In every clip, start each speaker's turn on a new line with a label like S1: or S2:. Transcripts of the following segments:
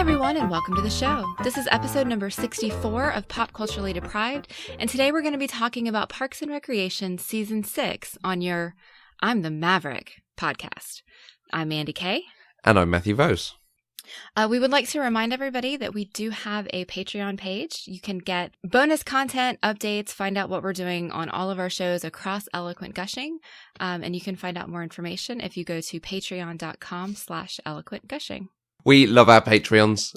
S1: everyone, and welcome to the show. This is episode number 64 of Pop Culturally Deprived, and today we're going to be talking about Parks and Recreation Season 6 on your I'm the Maverick podcast. I'm Mandy Kay.
S2: And I'm Matthew Vose.
S1: We would like to remind everybody that we do have a Patreon page. You can get bonus content, updates, find out what we're doing on all of our shows across Eloquent Gushing, and you can find out more information if you go to patreon.com/eloquentgushing.
S2: We love our Patreons.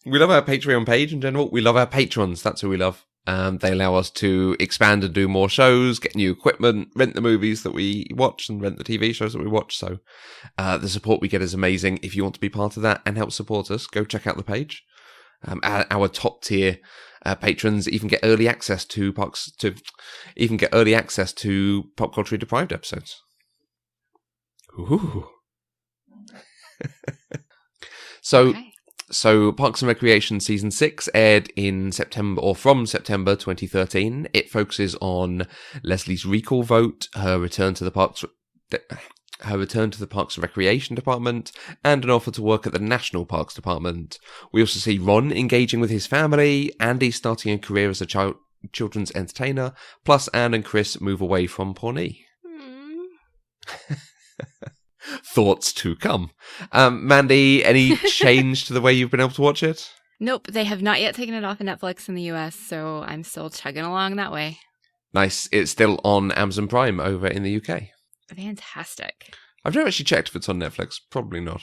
S2: We love our Patreon page in general. We love our patrons. That's who we love. They allow us to expand and do more shows, get new equipment, rent the movies that we watch, and rent the TV shows that we watch. So the support we get is amazing. If you want to be part of that and help support us, go check out the page. Our top tier patrons even get early access to Pop Culturally Deprived episodes. Ooh. So Parks and Recreation Season 6 aired in September, or from September 2013. It focuses on Leslie's recall vote, her return to the Parks and Recreation Department, and an offer to work at the National Parks Department. We also see Ron engaging with his family, Andy starting a career as a children's entertainer, plus Anne and Chris move away from Pawnee. Thoughts to come. Mandy, any change to the way you've been able to watch it?
S1: Nope, they have not yet taken it off of Netflix in the US, so I'm still chugging along that way.
S2: Nice. It's still on Amazon Prime over in the UK.
S1: Fantastic.
S2: I've never actually checked if it's on Netflix. Probably not.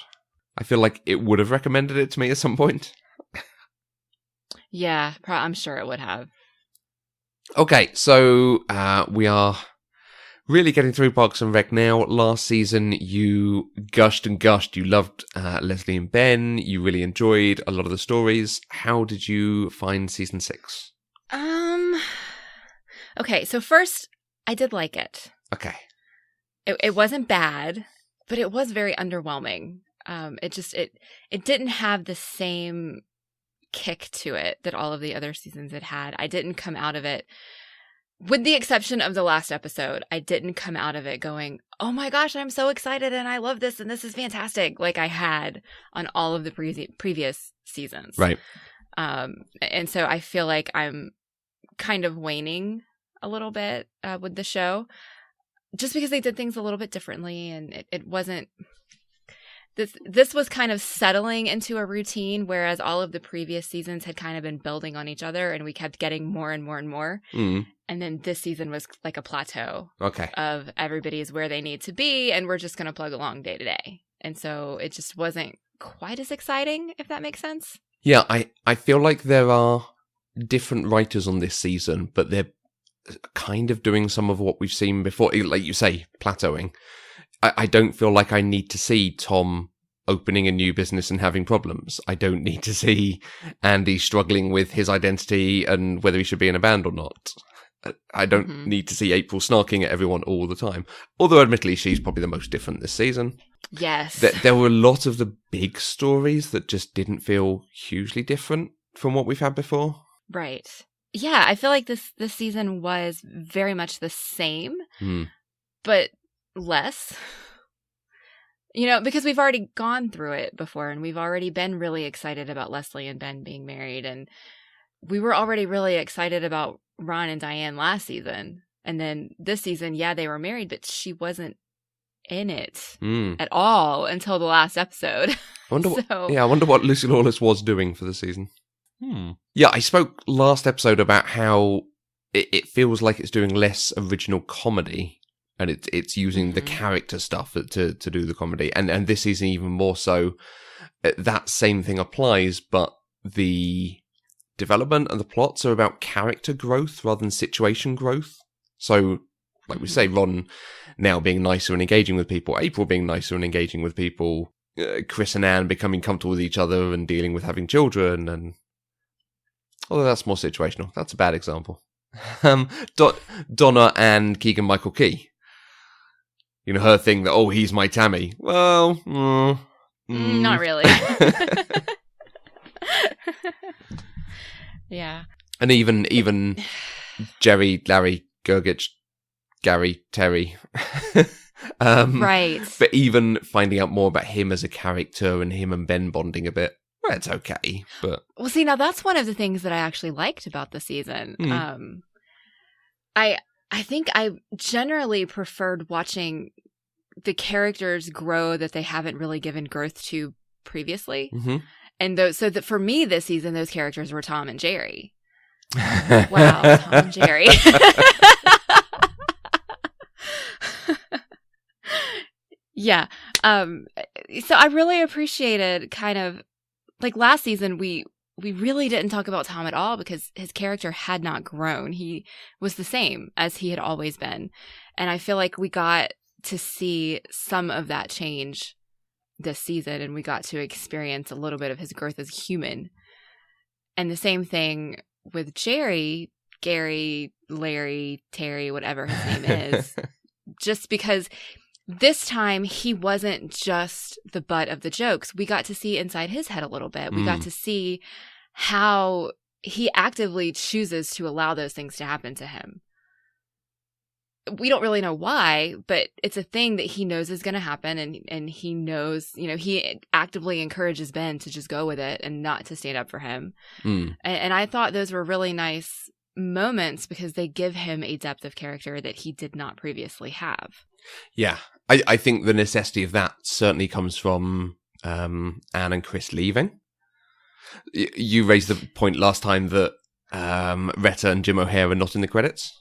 S2: I feel like it would have recommended it to me at some point.
S1: Yeah, I'm sure it would have.
S2: Okay, so we are really getting through Parks and Rec now. Last season, you gushed and gushed. You loved Leslie and Ben. You really enjoyed a lot of the stories. How did you find Season 6?
S1: Okay, so first, I did like it.
S2: Okay.
S1: It wasn't bad, but it was very underwhelming. It didn't have the same kick to it that all of the other seasons had. I didn't come out of it, with the exception of the last episode, I didn't come out of it going, oh my gosh, I'm so excited and I love this and this is fantastic, like I had on all of the previous seasons.
S2: Right.
S1: And so I feel like I'm kind of waning a little bit with the show, just because they did things a little bit differently, and it wasn't... This was kind of settling into a routine, whereas all of the previous seasons had kind of been building on each other, and we kept getting more and more and more.
S2: Mm.
S1: And then this season was like a plateau.
S2: Okay.
S1: Of everybody's where they need to be, and we're just going to plug along day to day. And so it just wasn't quite as exciting, if that makes sense.
S2: Yeah, I feel like there are different writers on this season, but they're kind of doing some of what we've seen before, like you say, plateauing. I don't feel like I need to see Tom opening a new business and having problems. I don't need to see Andy struggling with his identity and whether he should be in a band or not. I don't need to see April snarking at everyone all the time. Although, admittedly, she's probably the most different this season.
S1: Yes.
S2: There were a lot of the big stories that just didn't feel hugely different from what we've had before.
S1: Right. Yeah, I feel like this season was very much the same, but less. You know, because we've already gone through it before, and we've already been really excited about Leslie and Ben being married, and we were already really excited about Ron and Diane last season. And then this season, yeah, they were married, but she wasn't in it at all until the last episode.
S2: I wonder what Lucy Lawless was doing for the season. Yeah, I spoke last episode about how it feels like it's doing less original comedy, and it's using the character stuff to do the comedy. And this season even more so. That same thing applies, but the development and the plots are about character growth rather than situation growth. So, like we say, Ron now being nicer and engaging with people, April being nicer and engaging with people, Chris and Anne becoming comfortable with each other and dealing with having children, and although that's more situational. That's a bad example. Donna and Keegan-Michael Key. You know, her thing that, he's my Tammy. Well,
S1: not really. Yeah.
S2: And even Jerry, Larry, Gergich, Gary, Terry.
S1: Right.
S2: But even finding out more about him as a character and him and Ben bonding a bit Well, it's okay, but...
S1: Well, see, now that's one of the things that I actually liked about the season. I think I generally preferred watching the characters grow that they haven't really given growth to previously.
S2: Mm-hmm.
S1: And so that for me this season, those characters were Tom and Jerry. Wow, Tom and Jerry. Yeah. So I really appreciated kind of like last season we really didn't talk about Tom at all because his character had not grown. He was the same as he had always been. And I feel like we got to see some of that change this season, and we got to experience a little bit of his growth as a human. And the same thing with Jerry, Gary, Larry, Terry, whatever his name is, just because this time he wasn't just the butt of the jokes. We got to see inside his head a little bit. We got to see how he actively chooses to allow those things to happen to him. We don't really know why, but it's a thing that he knows is going to happen, and he knows, he actively encourages Ben to just go with it and not to stand up for him. And I thought those were really nice moments because they give him a depth of character that he did not previously have.
S2: Yeah, I think the necessity of that certainly comes from Anne and Chris leaving. You raised the point last time that Retta and Jim O'Hare are not in the credits.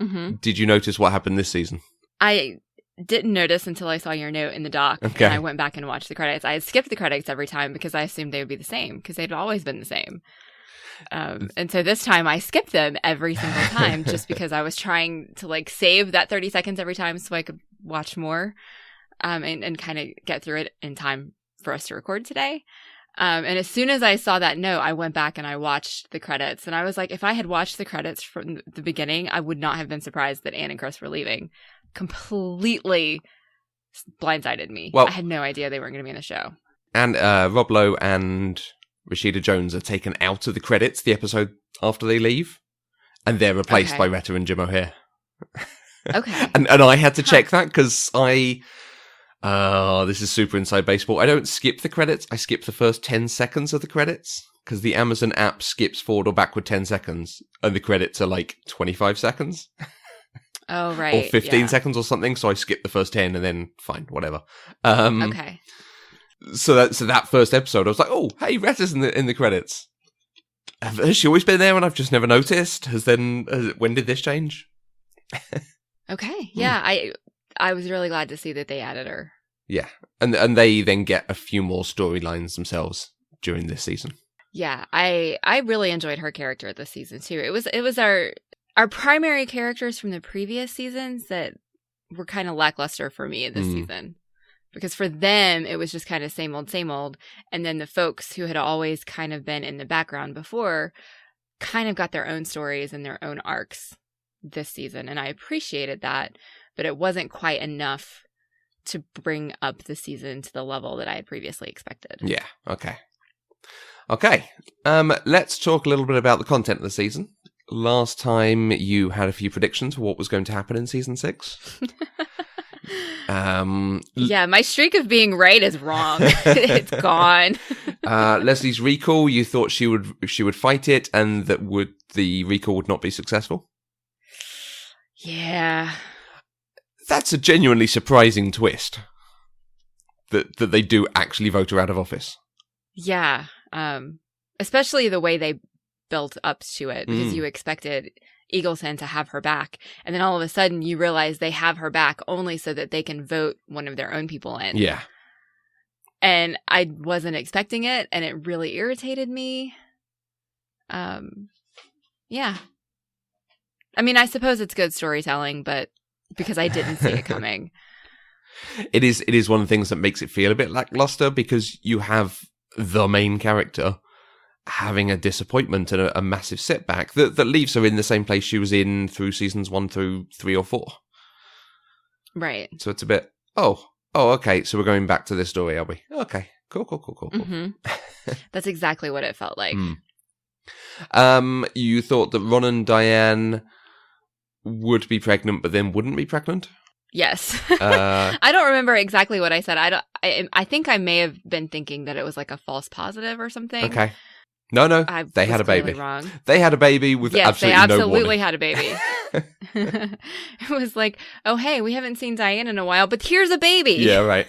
S2: Mm-hmm. Did you notice what happened this season? I
S1: didn't notice until I saw your note in the doc, and I went back and watched the credits. I skipped the credits every time because I assumed they would be the same because they'd always been the same. And so this time I skipped them every single time just because I was trying to save that 30 seconds every time so I could watch more and kind of get through it in time for us to record today. And as soon as I saw that note, I went back and I watched the credits. And I was like, if I had watched the credits from the beginning, I would not have been surprised that Anne and Chris were leaving. Completely blindsided me. Well, I had no idea they weren't going to be in the show.
S2: And Rob Lowe and Rashida Jones are taken out of the credits the episode after they leave. And they're replaced by Retta and Jim O'Hare.
S1: Okay.
S2: and I had to check that because this is super inside baseball. I don't skip the credits. I skip the first 10 seconds of the credits because the Amazon app skips forward or backward 10 seconds and the credits are 25 seconds.
S1: Oh, right.
S2: Or 15 seconds or something. So I skip the first 10 and then fine, whatever.
S1: Okay.
S2: So that first episode, I was like, oh, hey, Retta's in the credits. Has she always been there and I've just never noticed? When did this change?
S1: Okay. Yeah, I was really glad to see that they added her.
S2: Yeah, and they then get a few more storylines themselves during this season.
S1: Yeah, I really enjoyed her character this season too. It was our primary characters from the previous seasons that were kind of lackluster for me this season. Because for them, it was just kind of same old. And then the folks who had always kind of been in the background before kind of got their own stories and their own arcs this season. And I appreciated that. But it wasn't quite enough to bring up the season to the level that I had previously expected.
S2: Yeah, okay. Let's talk a little bit about the content of the season. Last time you had a few predictions for what was going to happen in season 6.
S1: Yeah, my streak of being right is wrong. It's gone.
S2: Leslie's recall, you thought she would fight it and that the recall would not be successful?
S1: Yeah.
S2: That's a genuinely surprising twist. That they do actually vote her out of office.
S1: Yeah. Especially the way they built up to it, because you expected Eagleton to have her back. And then all of a sudden you realize they have her back only so that they can vote one of their own people in.
S2: Yeah.
S1: And I wasn't expecting it, and it really irritated me. Yeah. I mean, I suppose it's good storytelling, but because I didn't see it coming.
S2: It is one of the things that makes it feel a bit lackluster, because you have the main character having a disappointment and a massive setback that leaves her in the same place she was in through seasons 1 through 3 or 4.
S1: Right.
S2: So it's a bit, okay, so we're going back to this story, are we? Okay, cool.
S1: Mm-hmm. That's exactly what it felt like.
S2: You thought that Ron and Diane would be pregnant, but then wouldn't be pregnant?
S1: Yes. I don't remember exactly what I said. I think I may have been thinking that it was like a false positive or something.
S2: Okay. No, they had a baby.
S1: Wrong.
S2: They had a baby with absolutely no warning.
S1: They absolutely had a baby. It was like, oh, hey, we haven't seen Diane in a while, but here's a baby.
S2: Yeah, right.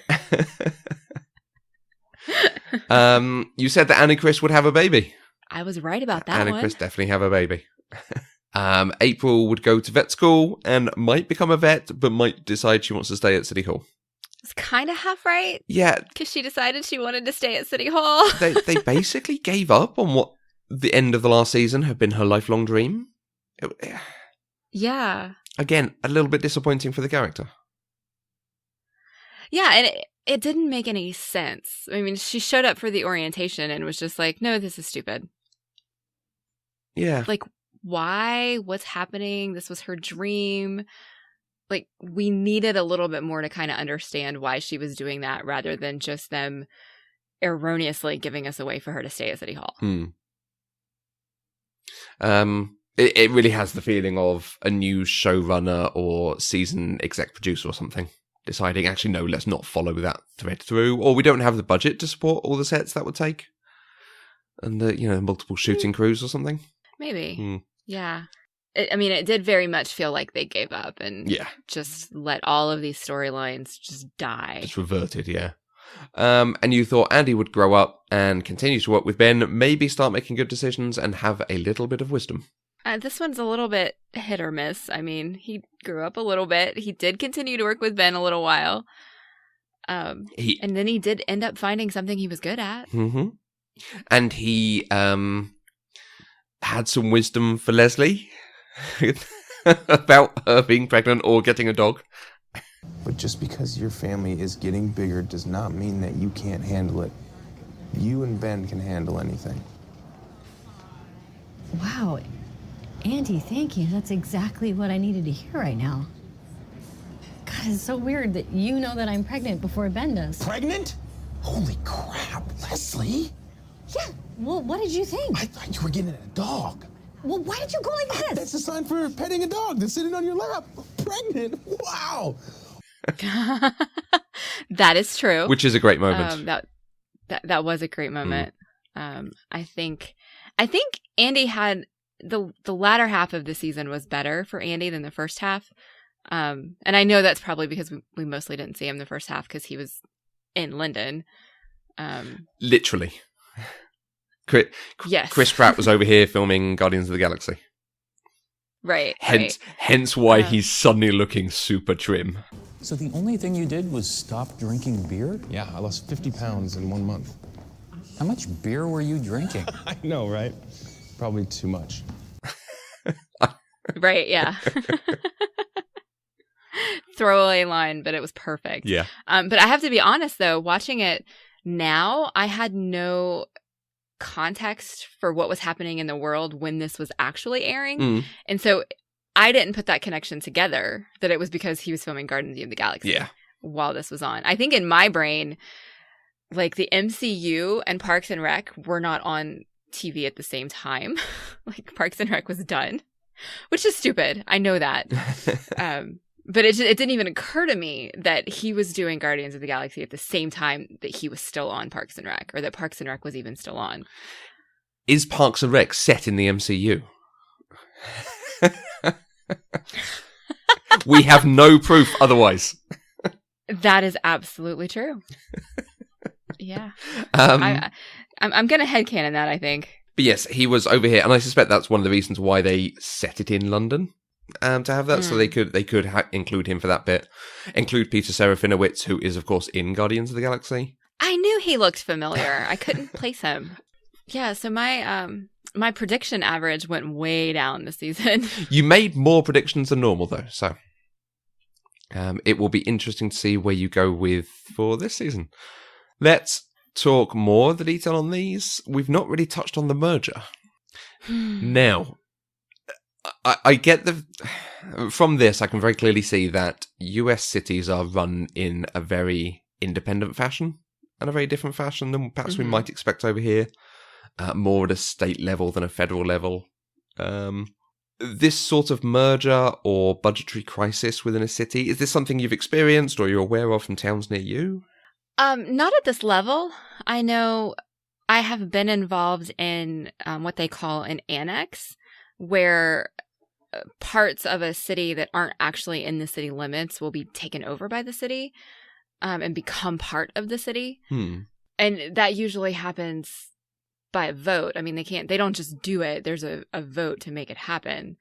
S2: You said that Anne and Chris would have a baby.
S1: I was right about that
S2: Anne and Chris definitely have a baby. April would go to vet school and might become a vet, but might decide she wants to stay at City Hall.
S1: It's kind of half right.
S2: Yeah.
S1: Because she decided she wanted to stay at City Hall.
S2: They basically gave up on what the end of the last season had been her lifelong dream.
S1: Yeah.
S2: Again, a little bit disappointing for the character.
S1: Yeah, and it didn't make any sense. I mean, she showed up for the orientation and was just like, no, this is stupid.
S2: Yeah.
S1: Like, why? What's happening? This was her dream. Like, we needed a little bit more to kind of understand why she was doing that rather than just them erroneously giving us a way for her to stay at City Hall.
S2: It really has the feeling of a new showrunner or season exec producer or something deciding, actually, no, let's not follow that thread through, or we don't have the budget to support all the sets that would take, and the multiple shooting crews or something.
S1: Maybe. Yeah. It did very much feel like they gave up and just let all of these storylines just die.
S2: Just reverted, yeah. And you thought Andy would grow up and continue to work with Ben, maybe start making good decisions and have a little bit of wisdom.
S1: This one's a little bit hit or miss. I mean, he grew up a little bit. He did continue to work with Ben a little while. And then he did end up finding something he was good at.
S2: Mm-hmm. And he had some wisdom for Leslie about her being pregnant or getting a dog.
S3: But just because your family is getting bigger does not mean that you can't handle it. You and Ben can handle anything.
S4: Wow. Auntie, thank you. That's exactly what I needed to hear right now. God, it's so weird that you know that I'm pregnant before Ben does.
S3: Pregnant? Holy crap, Leslie.
S4: Yeah, well, what did you think?
S3: I thought you were getting a dog.
S4: Well, why did you go like this?
S3: That's a sign for petting a dog that's sitting on your lap. Pregnant? Wow.
S1: That is true.
S2: Which is a great moment.
S1: That was a great moment. I think Andy had the latter half of the season was better for Andy than the first half. And I know that's probably because we mostly didn't see him the first half because he was in London.
S2: Literally.
S1: Yes.
S2: Chris Pratt was over here filming Guardians of the Galaxy.
S1: Right.
S2: Hence why he's suddenly looking super trim.
S5: So the only thing you did was stop drinking beer?
S3: Yeah, I lost 50 pounds in 1 month.
S5: How much beer were you drinking?
S3: I know, right? Probably too much.
S1: Right, yeah. Throwaway line, but it was perfect.
S2: Yeah.
S1: But I have to be honest, though, watching it now, I had no context for what was happening in the world when this was actually airing. And so I didn't put that connection together that it was because he was filming Guardians of the Galaxy while this was on. I think in my brain, like the MCU and Parks and Rec were not on TV at the same time. Like Parks and Rec was done, which is stupid. I know that. But it didn't even occur to me that he was doing Guardians of the Galaxy at the same time that he was still on Parks and Rec, or that Parks and Rec was even still on.
S2: Is Parks and Rec set in the MCU? We have no proof otherwise.
S1: That is absolutely true. Yeah. I'm going to headcanon that, I think.
S2: But yes, he was over here, and I suspect that's one of the reasons why they set it in London. To have that, so they could include him for that bit. Include Peter Serafinowicz, who is, of course, in Guardians of the Galaxy.
S1: I knew he looked familiar. I couldn't place him. Yeah, so my prediction average went way down this season.
S2: You made more predictions than normal, though, so it will be interesting to see where you go with for this season. Let's talk more of the detail on these. We've not really touched on the merger. Now, I get from this, I can very clearly see that US cities are run in a very independent fashion and a very different fashion than perhaps we might expect over here. More at a state level than a federal level. this sort of merger or budgetary crisis within a city, is this something you've experienced or you're aware of from towns near you?
S1: Not at this level. I know I have been involved in what they call an annex, where parts of a city that aren't actually in the city limits will be taken over by the city and become part of the city. And that usually happens by a vote. I mean, they don't just do it. There's a vote to make it happen.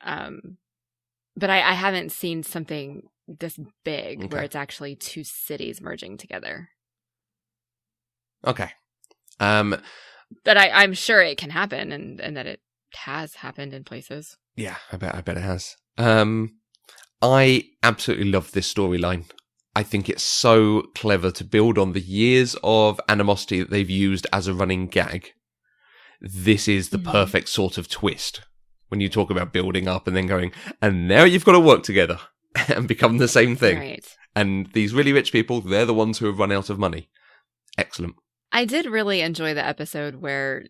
S1: But I haven't seen something this big where it's actually two cities merging together.
S2: Okay.
S1: But I'm sure it can happen and that it has happened in places.
S2: Yeah, I bet it has. I absolutely love this storyline. I think it's so clever to build on the years of animosity that they've used as a running gag. This is the perfect sort of twist when you talk about building up and then going, and now you've got to work together and become the same thing.
S1: Right.
S2: And these really rich people, they're the ones who have run out of money. Excellent.
S1: I did really enjoy the episode where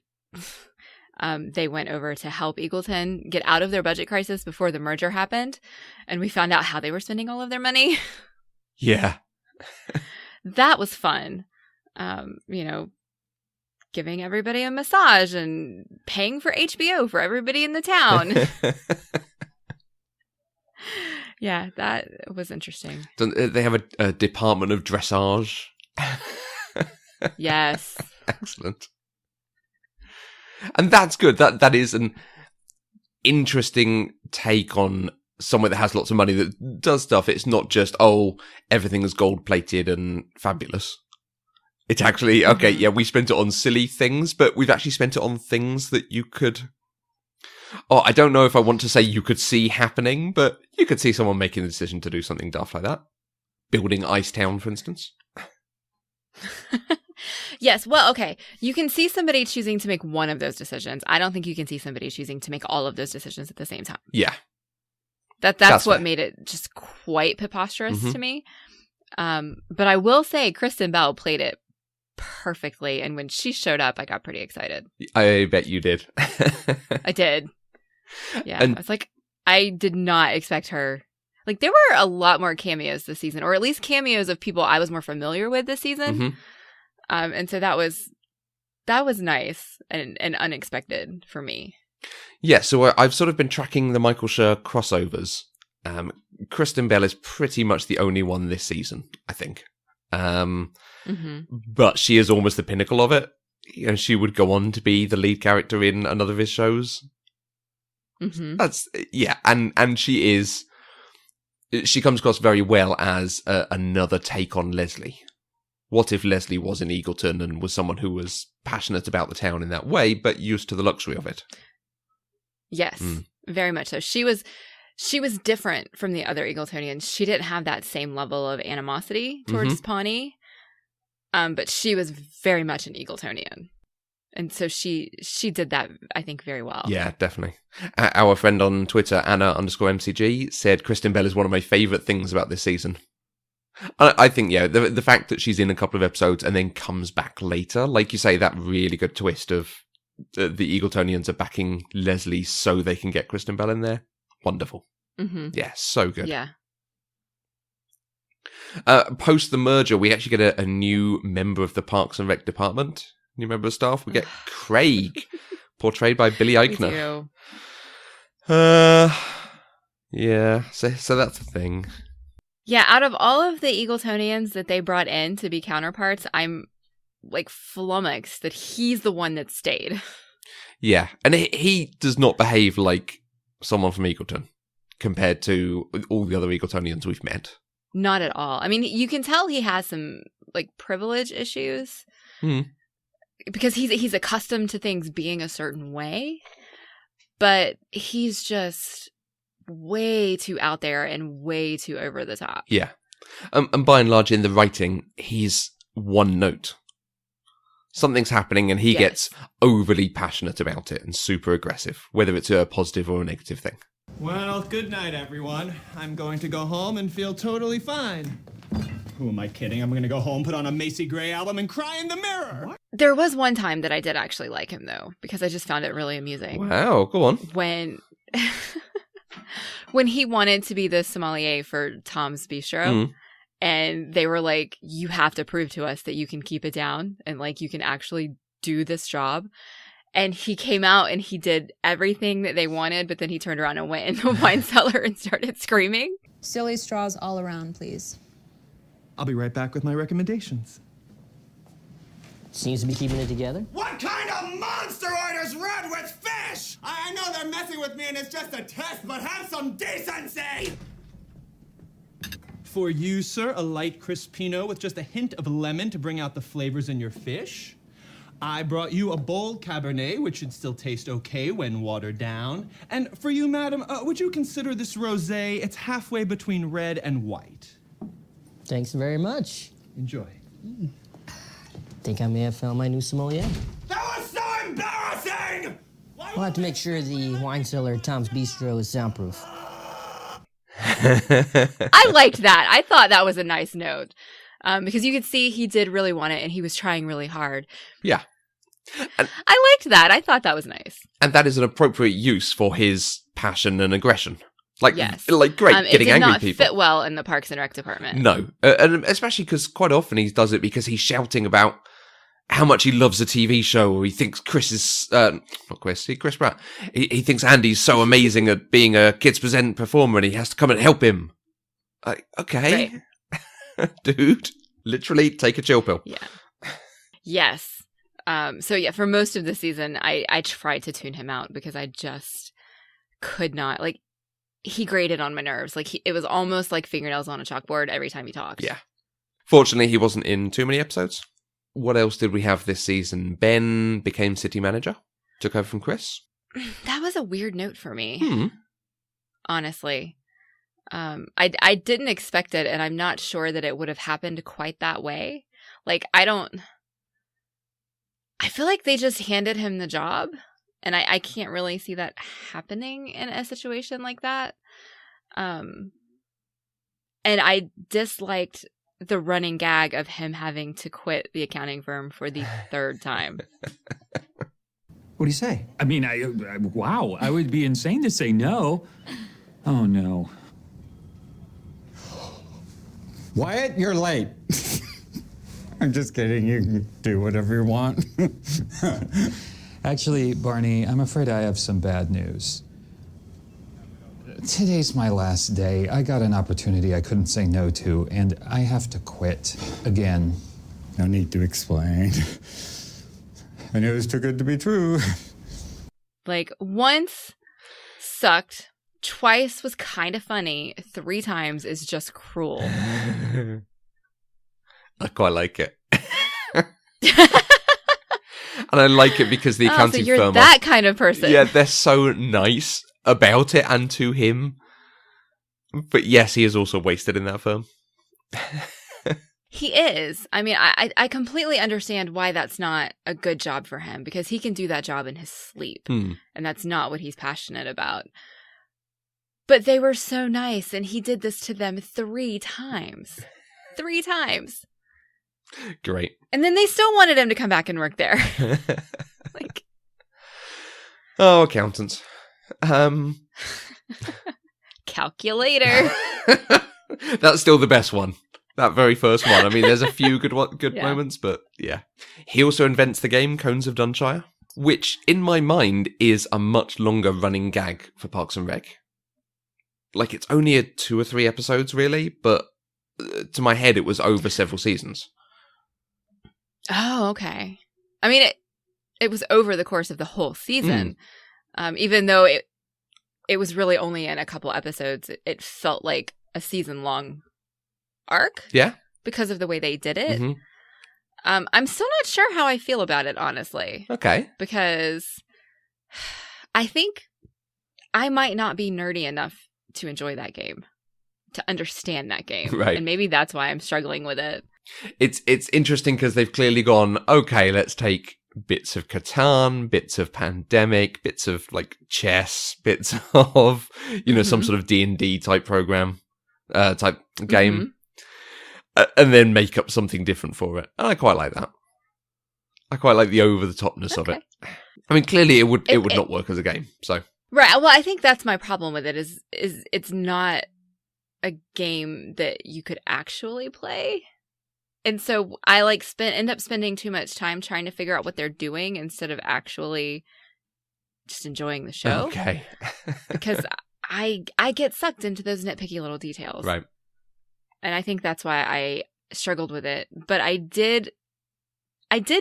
S1: they went over to help Eagleton get out of their budget crisis before the merger happened. And we found out how they were spending all of their money.
S2: Yeah.
S1: That was fun. Giving everybody a massage and paying for HBO for everybody in the town. Yeah, that was interesting.
S2: They have a department of dressage.
S1: Yes.
S2: Excellent. And that's good. That is an interesting take on somewhere that has lots of money that does stuff. It's not just, everything is gold-plated and fabulous. It's actually, okay, yeah, we spent it on silly things, but we've actually spent it on things that you could... I don't know if I want to say you could see happening, but you could see someone making the decision to do something daft like that. Building Icetown, for instance.
S1: Yes, well, okay. You can see somebody choosing to make one of those decisions. I don't think you can see somebody choosing to make all of those decisions at the same time.
S2: Yeah.
S1: That's what made it just quite preposterous to me. But I will say Kristen Bell played it perfectly, and when she showed up, I got pretty excited.
S2: I bet you did.
S1: I did. Yeah, I was like, I did not expect her. Like, there were a lot more cameos this season, or at least cameos of people I was more familiar with this season. And so that was nice and unexpected for me. Yeah,
S2: so I've sort of been tracking the Michael Schur crossovers. Kristen Bell is pretty much the only one this season, I think. But she is almost the pinnacle of it. You know, she would go on to be the lead character in another of his shows. That's and she comes across very well as another take on Leslie. What if Leslie was in Eagleton and was someone who was passionate about the town in that way, but used to the luxury of it?
S1: Yes, very much so. She was different from the other Eagletonians. She didn't have that same level of animosity towards Pawnee, but she was very much an Eagletonian. And so she did that, I think, very well. Yeah,
S2: definitely. Our friend on Twitter, Anna_MCG, said Kristen Bell is one of my favourite things about this season. I think, the fact that she's in a couple of episodes and then comes back later, like you say, that really good twist of the Eagletonians are backing Leslie so they can get Kristen Bell in there. Wonderful. Yeah, so good.
S1: Yeah.
S2: Post the merger, we actually get a new member of the Parks and Rec department. New member of staff. We get Craig, portrayed by Billy Eichner. Yeah. So that's the thing.
S1: Yeah, out of all of the Eagletonians that they brought in to be counterparts, I'm like flummoxed that he's the one that stayed.
S2: Yeah, and he does not behave like someone from Eagleton compared to all the other Eagletonians we've met.
S1: Not at all. I mean, you can tell he has some like privilege issues because he's accustomed to things being a certain way, but he's just way too out there and way too over the top.
S2: Yeah. And by and large in the writing, he's one note. Something's happening and he gets overly passionate about it and super aggressive, whether it's a positive or a negative thing.
S6: Well, good night, everyone. I'm going to go home and feel totally fine. Who am I kidding? I'm going to go home, put on a Macy Gray album, and cry in the mirror. What?
S1: There was one time that I did actually like him, though, because I just found it really amusing.
S2: Wow, go on.
S1: When when he wanted to be the sommelier for Tom's Bistro, and they were like, you have to prove to us that you can keep it down and like you can actually do this job. And he came out and he did everything that they wanted, but then he turned around and went in the wine cellar and started screaming.
S7: Silly straws all around, please.
S6: I'll be right back with my recommendations.
S8: Seems to be keeping it together.
S6: What kind of monster orders red with fish? I know they're messing with me and it's just a test, but have some decency! For you, sir, a light crisp Pinot with just a hint of lemon to bring out the flavors in your fish. I brought you a bold Cabernet, which should still taste okay when watered down. And for you, madam, would you consider this rosé? It's halfway between red and white.
S8: Thanks very much.
S6: Enjoy.
S8: Think I may have found my new sommelier.
S6: That was so embarrassing!
S8: We'll have to make sure the wine cellar at Tom's Bistro is soundproof.
S1: I liked that. I thought that was a nice note. Because you could see he did really want it and he was trying really hard.
S2: Yeah. And
S1: I liked that. I thought that was nice.
S2: And that is an appropriate use for his passion and aggression. Like,
S1: yes.
S2: Like great, getting angry at people.
S1: It did not fit well in the Parks and Rec department.
S2: No. And especially because quite often he does it because he's shouting about how much he loves a TV show, or he thinks Chris Pratt. He thinks Andy's so amazing at being a Kids Present performer and he has to come and help him. Like, okay.
S1: Right.
S2: Dude, literally take a chill pill.
S1: Yeah. Yes. So yeah, for most of the season, I tried to tune him out because I just could not. Like, he grated on my nerves. Like, it was almost like fingernails on a chalkboard every time he talked.
S2: Yeah. Fortunately, he wasn't in too many episodes. What else did we have this season? Ben became city manager, took over from Chris.
S1: That was a weird note for me. Honestly. I didn't expect it, and I'm not sure that it would have happened quite that way. Like, I feel like they just handed him the job, and I can't really see that happening in a situation like that. And I disliked the running gag of him having to quit the accounting firm for the third time.
S5: What do you say? I mean, wow, I would be insane to say no. Oh, no.
S9: Wyatt, you're late. I'm just kidding. You can do whatever you want.
S5: Actually, Barney, I'm afraid I have some bad news. Today's my last day. I got an opportunity I couldn't say no to, and I have to quit again.
S9: No need to explain. I knew it was too good to be true.
S1: Like, once sucked, twice was kind of funny, 3 times is just cruel.
S2: I quite like it. And I like it because the accounting
S1: so you're
S2: firm...
S1: that kind of person.
S2: Yeah, they're so nice about it and to him. But yes, he is also wasted in that firm.
S1: He is. I mean, I completely understand why that's not a good job for him, because he can do that job in his sleep. And that's not what he's passionate about. But they were so nice, and he did this to them 3 times. 3 times.
S2: Great.
S1: And then they still wanted him to come back and work there. Like,
S2: oh, accountants.
S1: Calculator.
S2: That's still the best one. That very first one. I mean, there's a few good moments, but yeah. He also invents the game Cones of Dunshire, which in my mind is a much longer running gag for Parks and Rec. Like, it's only 2 or 3 episodes, really, but to my head, it was over several seasons.
S1: Oh, okay. I mean, it was over the course of the whole season. Even though it was really only in a couple episodes, it felt like a season-long arc. Yeah. Because of the way they did it. I'm still not sure how I feel about it, honestly.
S2: Okay.
S1: Because I think I might not be nerdy enough to enjoy that game, to understand that game.
S2: Right.
S1: And maybe that's why I'm struggling with it.
S2: It's interesting because they've clearly gone, okay, let's take bits of Catan, bits of Pandemic, bits of like chess, bits of, some sort of D&D type program, type game, and then make up something different for it. And I quite like that. I quite like the over the topness of it. I mean, clearly it would not work as a game. So
S1: Right. Well, I think that's my problem with it is it's not a game that you could actually play. And so I end up spending too much time trying to figure out what they're doing instead of actually just enjoying the show.
S2: Okay.
S1: Because I get sucked into those nitpicky little details.
S2: Right.
S1: And I think that's why I struggled with it. But I did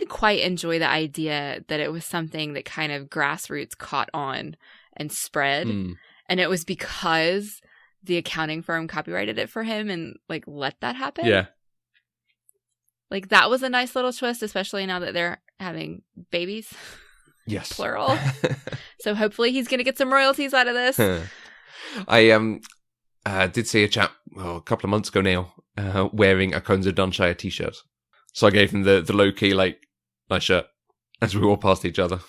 S1: quite enjoy the idea that it was something that kind of grassroots caught on and spread. And it was because the accounting firm copyrighted it for him and let that happen.
S2: Yeah.
S1: That was a nice little twist, especially now that they're having babies.
S2: Yes.
S1: Plural. So hopefully he's going to get some royalties out of this.
S2: I did see a chap a couple of months ago now wearing a Cones of Dunshire t-shirt. So I gave him the low-key, nice shirt as we walked past each other.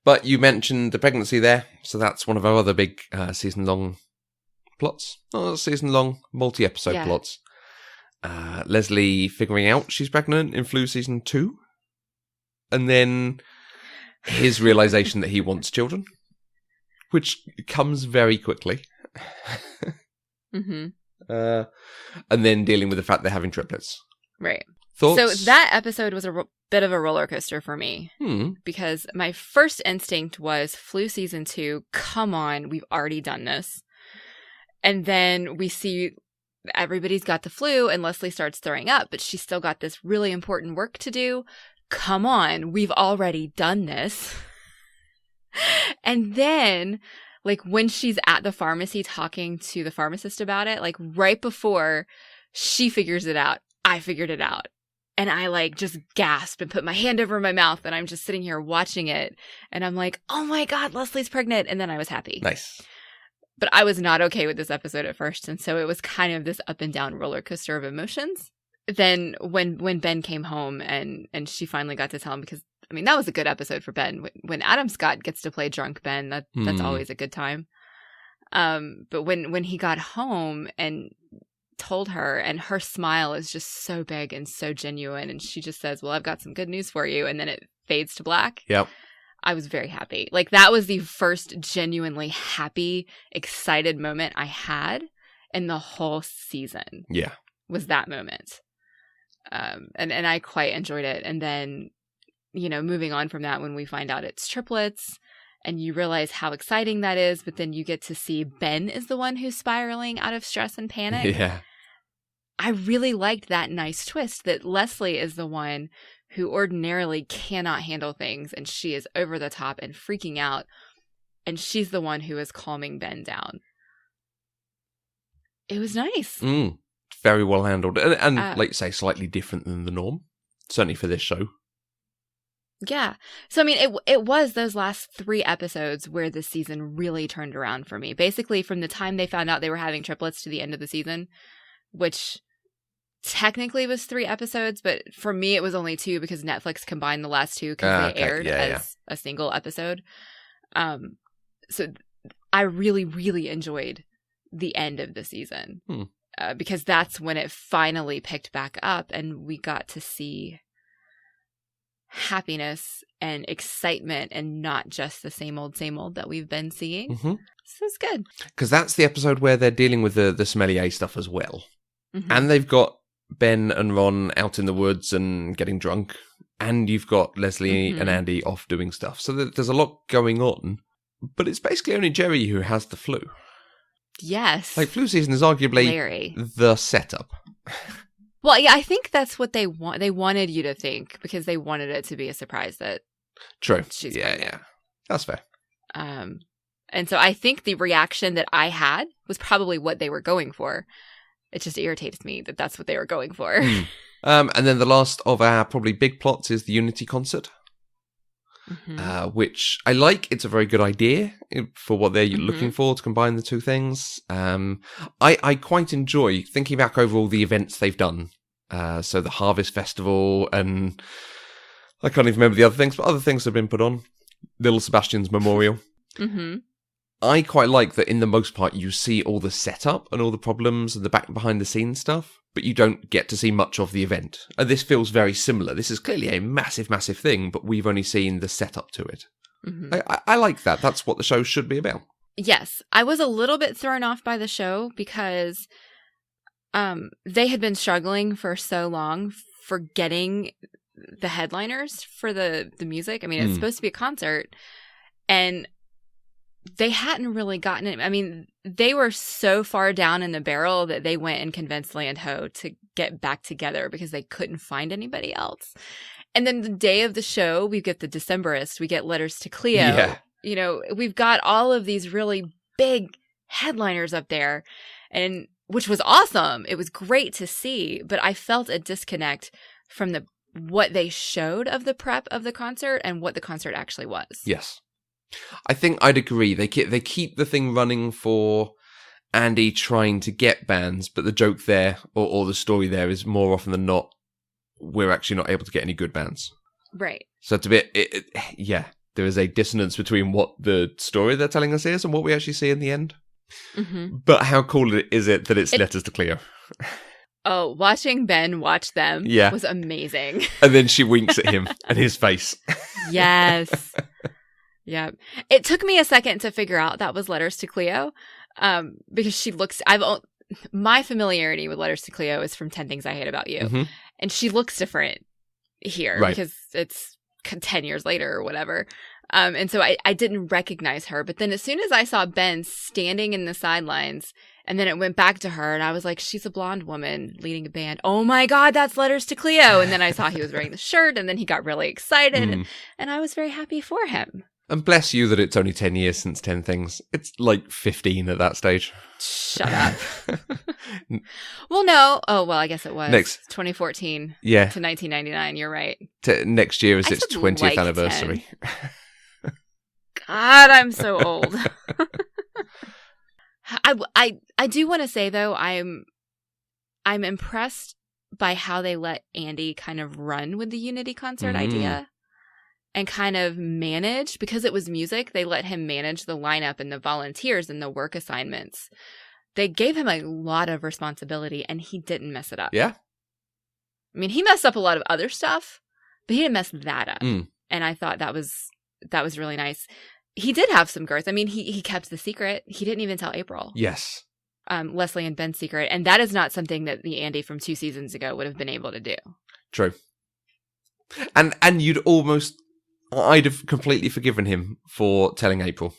S2: But you mentioned the pregnancy there, so that's one of our other big season-long plots. Oh, season-long, multi-episode plots. Leslie figuring out she's pregnant in Flu Season 2. And then his realization that he wants children, which comes very quickly.
S1: Mm-hmm.
S2: And then dealing with the fact they're having triplets.
S1: Right.
S2: Thoughts?
S1: So that episode was a bit of a roller coaster for me. Because my first instinct was Flu Season 2, come on, we've already done this. And then we see everybody's got the flu and Leslie starts throwing up, but she's still got this really important work to do. Come on, we've already done this. And then, when she's at the pharmacy talking to the pharmacist about it, right before she figures it out, I figured it out. And I just gasped and put my hand over my mouth and I'm just sitting here watching it. And I'm like, oh my God, Leslie's pregnant. And then I was happy.
S2: Nice.
S1: But I was not okay with this episode at first. And so it was kind of this up and down roller coaster of emotions. Then when Ben came home and she finally got to tell him, because that was a good episode for Ben. When Adam Scott gets to play drunk Ben, that's always a good time. But when he got home and told her, and her smile is just so big and so genuine, and she just says, well, I've got some good news for you, and then it fades to black.
S2: Yep.
S1: I was very happy. That was the first genuinely happy, excited moment I had in the whole season.
S2: Yeah.
S1: Was that moment. And I quite enjoyed it. And then, moving on from that, when we find out it's triplets and you realize how exciting that is, but then you get to see Ben is the one who's spiraling out of stress and panic.
S2: Yeah.
S1: I really liked that nice twist that Leslie is the one who ordinarily cannot handle things, and she is over the top and freaking out, and she's the one who is calming Ben down. It was nice.
S2: Very well handled. And like you say, slightly different than the norm. Certainly for this show.
S1: Yeah. So, it was those last 3 episodes where the season really turned around for me. Basically, from the time they found out they were having triplets to the end of the season, which technically was 3 episodes, but for me it was only 2 because Netflix combined the last 2 because they aired as a single episode. So I really, really enjoyed the end of the season because that's when it finally picked back up and we got to see happiness and excitement and not just the same old that we've been seeing. So it's good.
S2: Because that's the episode where they're dealing with the sommelier stuff as well. And they've got Ben and Ron out in the woods and getting drunk. And you've got Leslie and Andy off doing stuff. So there's a lot going on. But it's basically only Jerry who has the flu.
S1: Yes.
S2: Flu season is arguably the setup.
S1: Well, yeah, I think that's what they want. They wanted you to think because they wanted it to be a surprise that
S2: True.
S1: She's
S2: Yeah. That's fair.
S1: And so I think the reaction that I had was probably what they were going for. It just irritates me that that's what they were going for.
S2: And then the last of our probably big plots is the Unity concert, which I like. It's a very good idea for what they're looking for to combine the two things. I quite enjoy thinking back over all the events they've done. So the Harvest Festival, and I can't even remember the other things, but other things have been put on. Little Sebastian's Memorial. I quite like that in the most part you see all the setup and all the problems and the behind the scenes stuff, but you don't get to see much of the event. And this feels very similar. This is clearly a massive, massive thing, but we've only seen the setup to it.
S1: Mm-hmm.
S2: I like that. That's what the show should be about.
S1: Yes. I was a little bit thrown off by the show because they had been struggling for so long for getting the headliners for the music. I mean, it's supposed to be a concert, and they hadn't really gotten it. I mean, they were so far down in the barrel that they went and convinced Land Ho to get back together because they couldn't find anybody else. And then the day of the show, we get the Decemberist, we get Letters to Cleo.
S2: Yeah.
S1: You know, we've got all of these really big headliners up there, and which was awesome. It was great to see, but I felt a disconnect from what they showed of the prep of the concert and what the concert actually was.
S2: Yes. I think I'd agree. They keep the thing running for Andy trying to get bands, but the joke there, or the story there, is more often than not, we're actually not able to get any good bands.
S1: Right.
S2: So it's a bit, yeah, there is a dissonance between what the story they're telling us is and what we actually see in the end.
S1: Mm-hmm.
S2: But how cool is it that it's Letters to Cleo?
S1: Oh, watching Ben watch them was amazing.
S2: And then she winks at him and his face.
S1: Yes. Yeah. It took me a second to figure out that was Letters to Cleo, because she looks, my familiarity with Letters to Cleo is from 10 Things I Hate About You.
S2: Mm-hmm.
S1: And she looks different here because it's 10 years later or whatever. And so I didn't recognize her. But then as soon as I saw Ben standing in the sidelines, and then it went back to her, and I was like, she's a blonde woman leading a band. Oh my God, that's Letters to Cleo. And then I saw he was wearing the shirt, and then he got really excited. And I was very happy for him.
S2: And bless you that it's only 10 years since 10 Things. It's like 15 at that stage.
S1: Shut up. Well, no. Oh, well, I guess it was. 2014 to 1999. You're right.
S2: Next year is its 20th anniversary.
S1: God, I'm so old. I do want to say, though, I'm impressed by how they let Andy kind of run with the Unity concert idea. And kind of manage, because it was music, they let him manage the lineup and the volunteers and the work assignments. They gave him a lot of responsibility, and he didn't mess it up.
S2: Yeah.
S1: I mean, he messed up a lot of other stuff, but he didn't mess that up. And I thought that was really nice. He did have some girth. I mean, he kept the secret. He didn't even tell April.
S2: Yes.
S1: Leslie and Ben's secret. And that is not something that the Andy from 2 seasons ago would have been able to do.
S2: True. And you'd almost... I'd have completely forgiven him for telling April.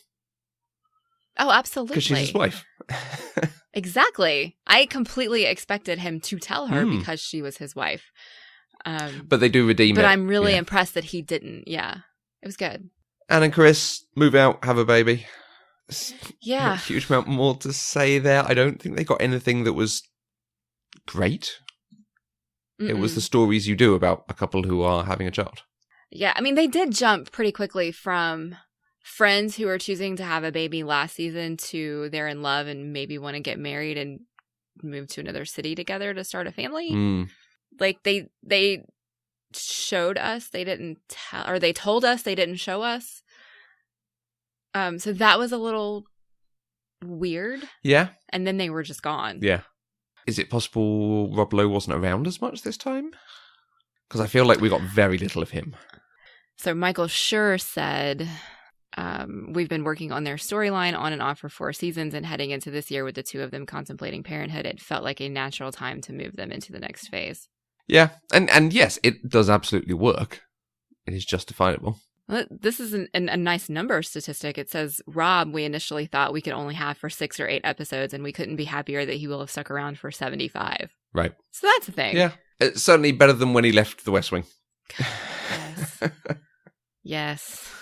S1: Oh, absolutely.
S2: Because she's his wife.
S1: Exactly. I completely expected him to tell her because she was his wife.
S2: But they do redeem it.
S1: But I'm really impressed that he didn't. Yeah. It was good.
S2: Anne and Chris move out, have a baby.
S1: Yeah.
S2: Not a huge amount more to say there. I don't think they got anything that was great. It was the stories you do about a couple who are having a child.
S1: Yeah, I mean, they did jump pretty quickly from friends who were choosing to have a baby last season to they're in love and maybe want to get married and move to another city together to start a family. Like, they showed us, they didn't tell, or they told us, they didn't show us. So that was a little weird.
S2: Yeah.
S1: And then they were just gone.
S2: Yeah. Is it possible Rob Lowe wasn't around as much this time? Because I feel like we got very little of him.
S1: So Michael Schur said, we've been working on their storyline on and off for 4 seasons, and heading into this year with the 2 of them contemplating parenthood, it felt like a natural time to move them into the next phase.
S2: Yeah, and yes, it does absolutely work. It is justifiable.
S1: Well, this is a nice number statistic. It says, Rob, we initially thought we could only have for 6 or 8 episodes, and we couldn't be happier that he will have stuck around for 75.
S2: Right.
S1: So that's the thing.
S2: Yeah. It's certainly better than when he left the West Wing.
S1: Yes. Yes.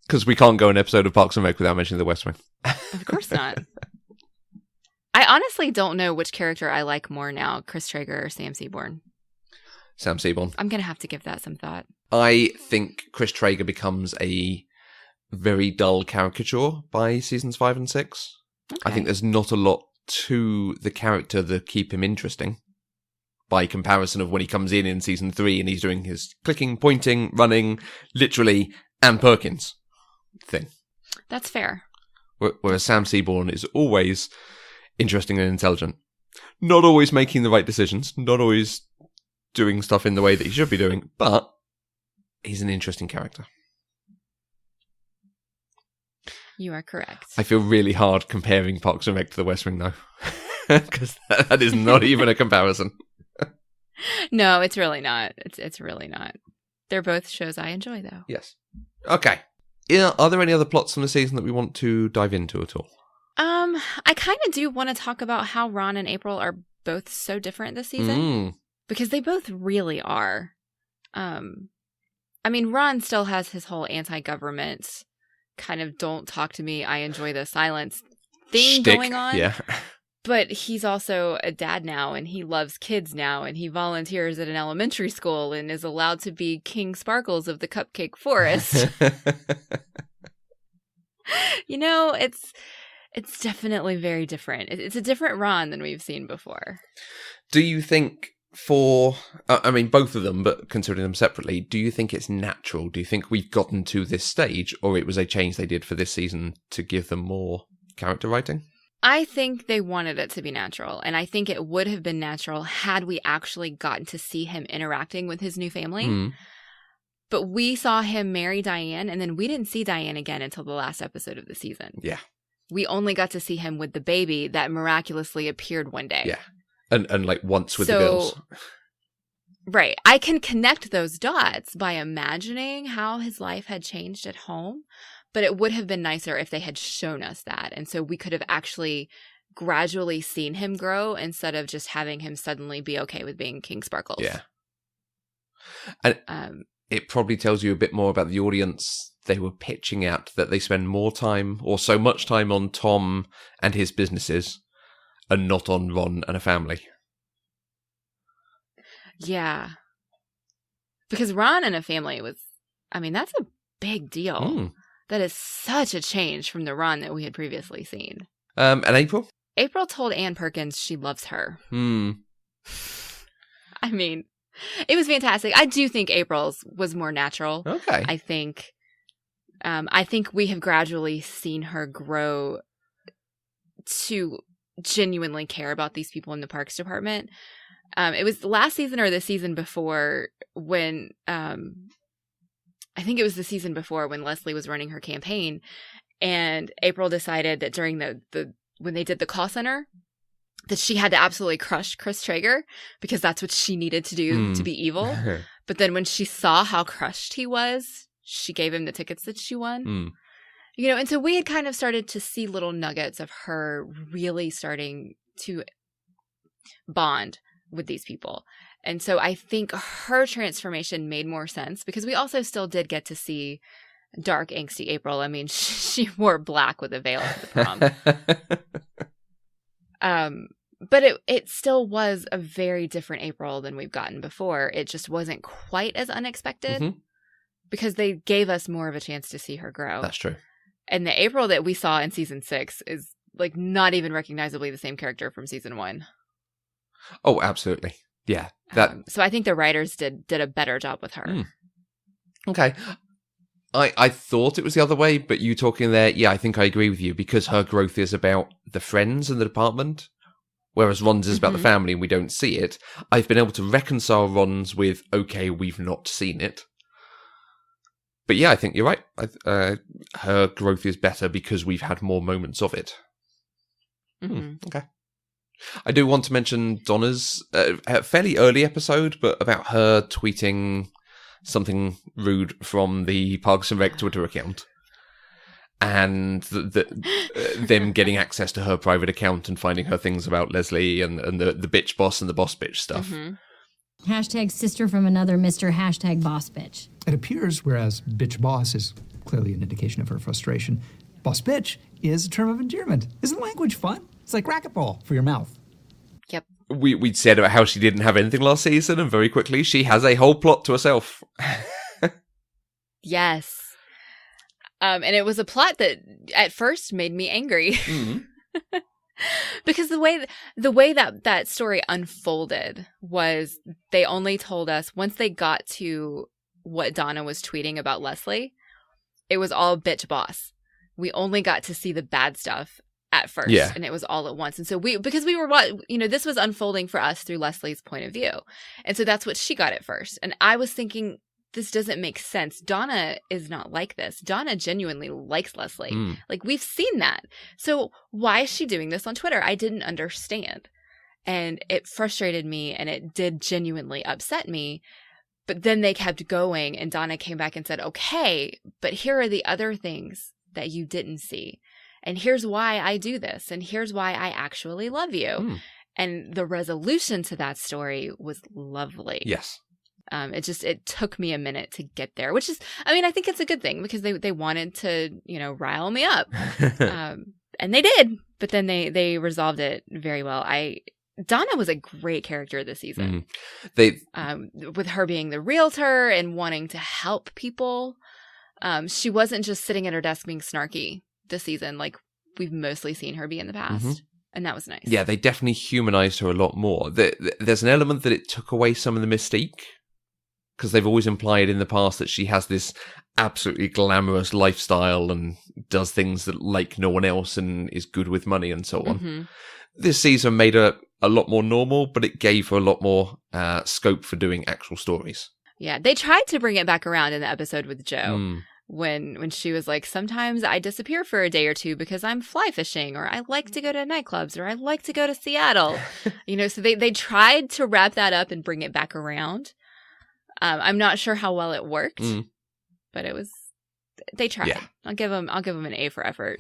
S2: Because we can't go an episode of Parks and Rec without mentioning the West Wing.
S1: Of course not. I honestly don't know which character I like more now, Chris Traeger or Sam Seaborn.
S2: Sam Seaborn.
S1: I'm going to have to give that some thought.
S2: I think Chris Traeger becomes a very dull caricature by seasons 5 and 6. Okay. I think there's not a lot to the character that keep him interesting. By comparison of when he comes in season 3 and he's doing his clicking, pointing, running, literally Ann Perkins thing.
S1: That's fair.
S2: Whereas Sam Seaborn is always interesting and intelligent. Not always making the right decisions, not always doing stuff in the way that he should be doing, but he's an interesting character.
S1: You are correct.
S2: I feel really hard comparing Parks and Rec to The West Wing, though. Because that is not even a comparison.
S1: No, it's really not. It's really not. They're both shows I enjoy, though.
S2: Yes. Okay. Are there any other plots from the season that we want to dive into at all?
S1: I kind of do want to talk about how Ron and April are both so different this season. Because they both really are. I mean, Ron still has his whole anti-government kind of don't talk to me, I enjoy the silence thing
S2: Shtick.
S1: going on.
S2: Yeah.
S1: But he's also a dad now, and he loves kids now, and he volunteers at an elementary school and is allowed to be King Sparkles of the Cupcake Forest. You know, it's definitely very different. It's a different Ron than we've seen before.
S2: Do you think I mean, both of them, but considering them separately, do you think it's natural? Do you think we've gotten to this stage, or it was a change they did for this season to give them more character writing?
S1: I think they wanted it to be natural, and I think it would have been natural had we actually gotten to see him interacting with his new family. But we saw him marry Diane, and then we didn't see Diane again until the last episode of the season.
S2: Yeah.
S1: We only got to see him with the baby that miraculously appeared one day.
S2: Yeah. And like once with the girls.
S1: Right. I can connect those dots by imagining how his life had changed at home, but it would have been nicer if they had shown us that. And so we could have actually gradually seen him grow instead of just having him suddenly be okay with being King Sparkles.
S2: Yeah. And it probably tells you a bit more about the audience they were pitching at, that they spend more time or so much time on Tom and his businesses and not on Ron and a family.
S1: Yeah. Because Ron and a family was, I mean, that's a big deal. That is such a change from the Ron that we had previously seen.
S2: And April?
S1: April told Ann Perkins she loves her. I mean, it was fantastic. I do think April's was more natural.
S2: Okay.
S1: I think we have gradually seen her grow to genuinely care about these people in the parks department. It was the last season or the season before when I think it was the season before when Leslie was running her campaign, and April decided that during the when they did the call center that she had to absolutely crush Chris Traeger because that's what she needed to do to be evil. But then when she saw how crushed he was, she gave him the tickets that she won. You know, and so we had kind of started to see little nuggets of her really starting to bond with these people. And so I think her transformation made more sense because we also still did get to see dark, angsty April. I mean, she wore black with a veil to the prom. But it still was a very different April than we've gotten before. It just wasn't quite as unexpected because they gave us more of a chance to see her grow.
S2: That's true.
S1: And the April that we saw in season 6 is like not even recognizably the same character from season 1.
S2: Oh, absolutely. Yeah.
S1: So I think the writers did a better job with her.
S2: Okay. I thought it was the other way, but you talking there, yeah, I think I agree with you because her growth is about the friends and the department, whereas Ron's is about the family and we don't see it. I've been able to reconcile Ron's with, okay, we've not seen it. But yeah, I think you're right. Her growth is better because we've had more moments of it. Okay. I do want to mention Donna's fairly early episode, but about her tweeting something rude from the Parks and Rec Twitter account. And them getting access to her private account and finding her things about Leslie and the bitch boss and the boss bitch stuff.
S4: Hashtag sister from another Mr. Hashtag boss bitch.
S5: It appears, whereas bitch boss is clearly an indication of her frustration, boss bitch is a term of endearment. Isn't language fun? It's like racquetball for your mouth.
S1: Yep.
S2: We'd said about how she didn't have anything last season, and very quickly she has a whole plot to herself.
S1: Yes. And it was a plot that at first made me angry. Because the way that story unfolded was they only told us once they got to what Donna was tweeting about Leslie, it was all bitch boss. We only got to see the bad stuff at first, and it was all at once. And so because we were, this was unfolding for us through Leslie's point of view. And so that's what she got at first. And I was thinking, this doesn't make sense. Donna is not like this. Donna genuinely likes Leslie. Like, we've seen that. So why is she doing this on Twitter? I didn't understand. And it frustrated me, and it did genuinely upset me. But then they kept going, and Donna came back and said, okay, but here are the other things that you didn't see. And here's why I do this. And here's why I actually love you. And the resolution to that story was lovely.
S2: Yes.
S1: It took me a minute to get there, which is, I mean, I think it's a good thing because they wanted to, rile me up. And they did, but then they resolved it very well. Donna was a great character this season. With her being the realtor and wanting to help people. She wasn't just sitting at her desk being snarky this season like we've mostly seen her be in the past. And that was nice.
S2: Yeah, they definitely humanized her a lot more. There's an element that it took away some of the mystique, because they've always implied in the past that she has this absolutely glamorous lifestyle and does things that like no one else and is good with money and so on. This season made her a lot more normal, but it gave her a lot more scope for doing actual stories.
S1: Yeah, they tried to bring it back around in the episode with Jo. When she was like, sometimes I disappear for a day or two because I'm fly fishing, or I like to go to nightclubs, or I like to go to Seattle. So they tried to wrap that up and bring it back around. I'm not sure how well it worked, but they tried. Yeah. I'll give them an A for effort.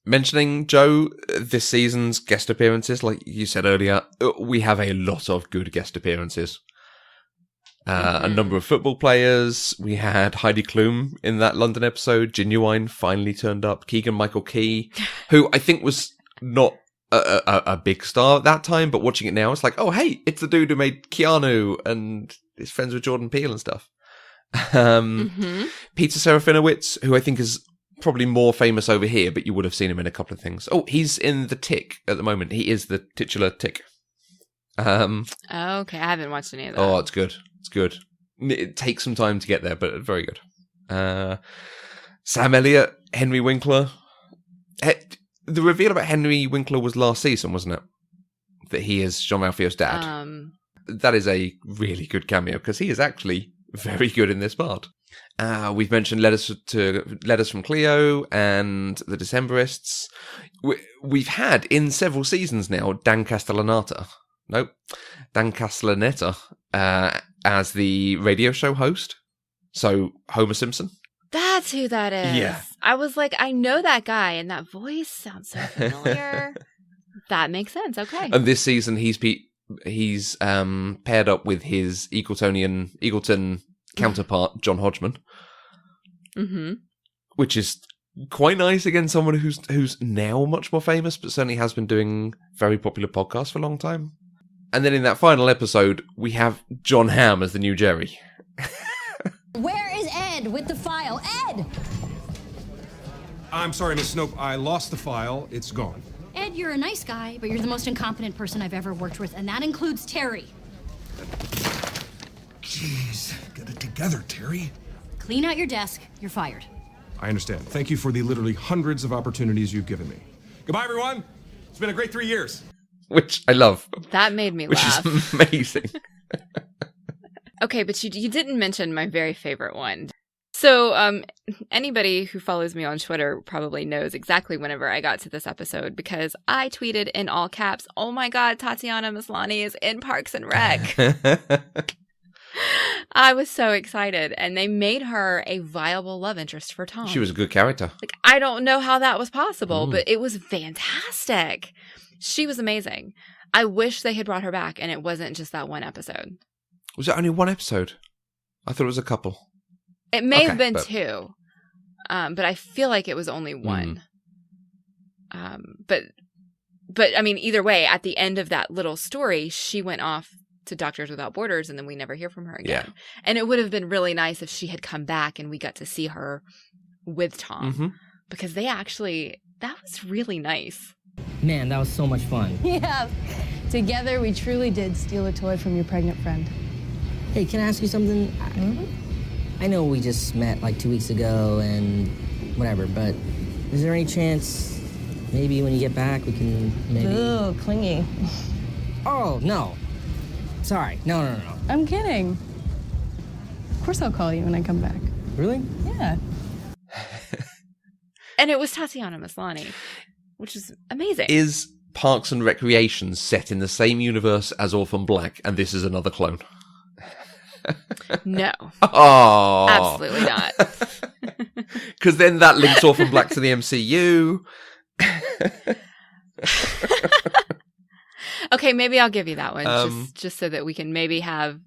S2: Mentioning Jo, this season's guest appearances, like you said earlier, we have a lot of good guest appearances. A number of football players. We had Heidi Klum in that London episode. Genuine finally turned up. Keegan-Michael Key, who I think was not a big star at that time, but watching it now, it's like, oh, hey, it's the dude who made Keanu and is friends with Jordan Peele and stuff. Peter Serafinowicz, who I think is probably more famous over here, but you would have seen him in a couple of things. Oh, he's in The Tick at the moment. He is the titular Tick.
S1: Okay, I haven't watched any of that.
S2: Oh, it's good. It's good. It takes some time to get there, but very good. Sam Elliott, Henry Winkler. The reveal about Henry Winkler was last season, wasn't it? That he is Jean-Ralphio's dad. That is a really good cameo, because he is actually very good in this part. We've mentioned Letters from Cleo and The Decemberists. We've had, in several seasons now, Dan Castellaneta as the radio show host. So, Homer Simpson.
S1: That's who that is.
S2: Yeah.
S1: I was like, I know that guy, and that voice sounds so familiar. That makes sense. Okay.
S2: And this season, he's paired up with his Eagleton counterpart, John Hodgman. Which is quite nice. Again, someone who's now much more famous, but certainly has been doing very popular podcasts for a long time. And then in that final episode, we have John Hamm as the new Jerry.
S4: Where is Ed with the file? Ed!
S10: I'm sorry, Miss Snope. I lost the file. It's gone.
S4: Ed, you're a nice guy, but you're the most incompetent person I've ever worked with, and that includes Terry.
S10: Jeez, get it together, Terry.
S4: Clean out your desk. You're fired.
S10: I understand. Thank you for the literally hundreds of opportunities you've given me. Goodbye, everyone. It's been a great 3 years.
S2: Which I love.
S1: That made me laugh.
S2: Which is amazing.
S1: Okay, but you didn't mention my very favorite one. So anybody who follows me on Twitter probably knows exactly whenever I got to this episode, because I tweeted in all caps, oh my God, Tatiana Maslany is in Parks and Rec. I was so excited, and they made her a viable love interest for Tom.
S2: She was a good character.
S1: Like, I don't know how that was possible, but it was fantastic. She was amazing. I wish they had brought her back, and it wasn't just that one episode.
S2: Was it only one episode? I thought it was a couple.
S1: It may have been two, but I feel like it was only one. But I mean, either way, at the end of that little story, she went off to Doctors Without Borders, and then we never hear from her again. Yeah. And it would have been really nice if she had come back and we got to see her with Tom, because that was really nice.
S8: Man, that was so much fun.
S7: Yeah, together we truly did steal a toy from your pregnant friend.
S8: Hey, can I ask you something? I know we just met like 2 weeks ago and whatever, but is there any chance maybe when you get back we can maybe...
S7: Ooh, clingy.
S8: Oh, no. Sorry. No.
S7: I'm kidding. Of course I'll call you when I come back.
S8: Really?
S7: Yeah.
S1: And it was Tatiana Maslany, which is amazing.
S2: Is Parks and Recreation set in the same universe as Orphan Black, and this is another clone?
S1: No.
S2: Oh.
S1: Absolutely not.
S2: Because then that links Orphan Black to the MCU.
S1: Okay, maybe I'll give you that one, just so that we can maybe have,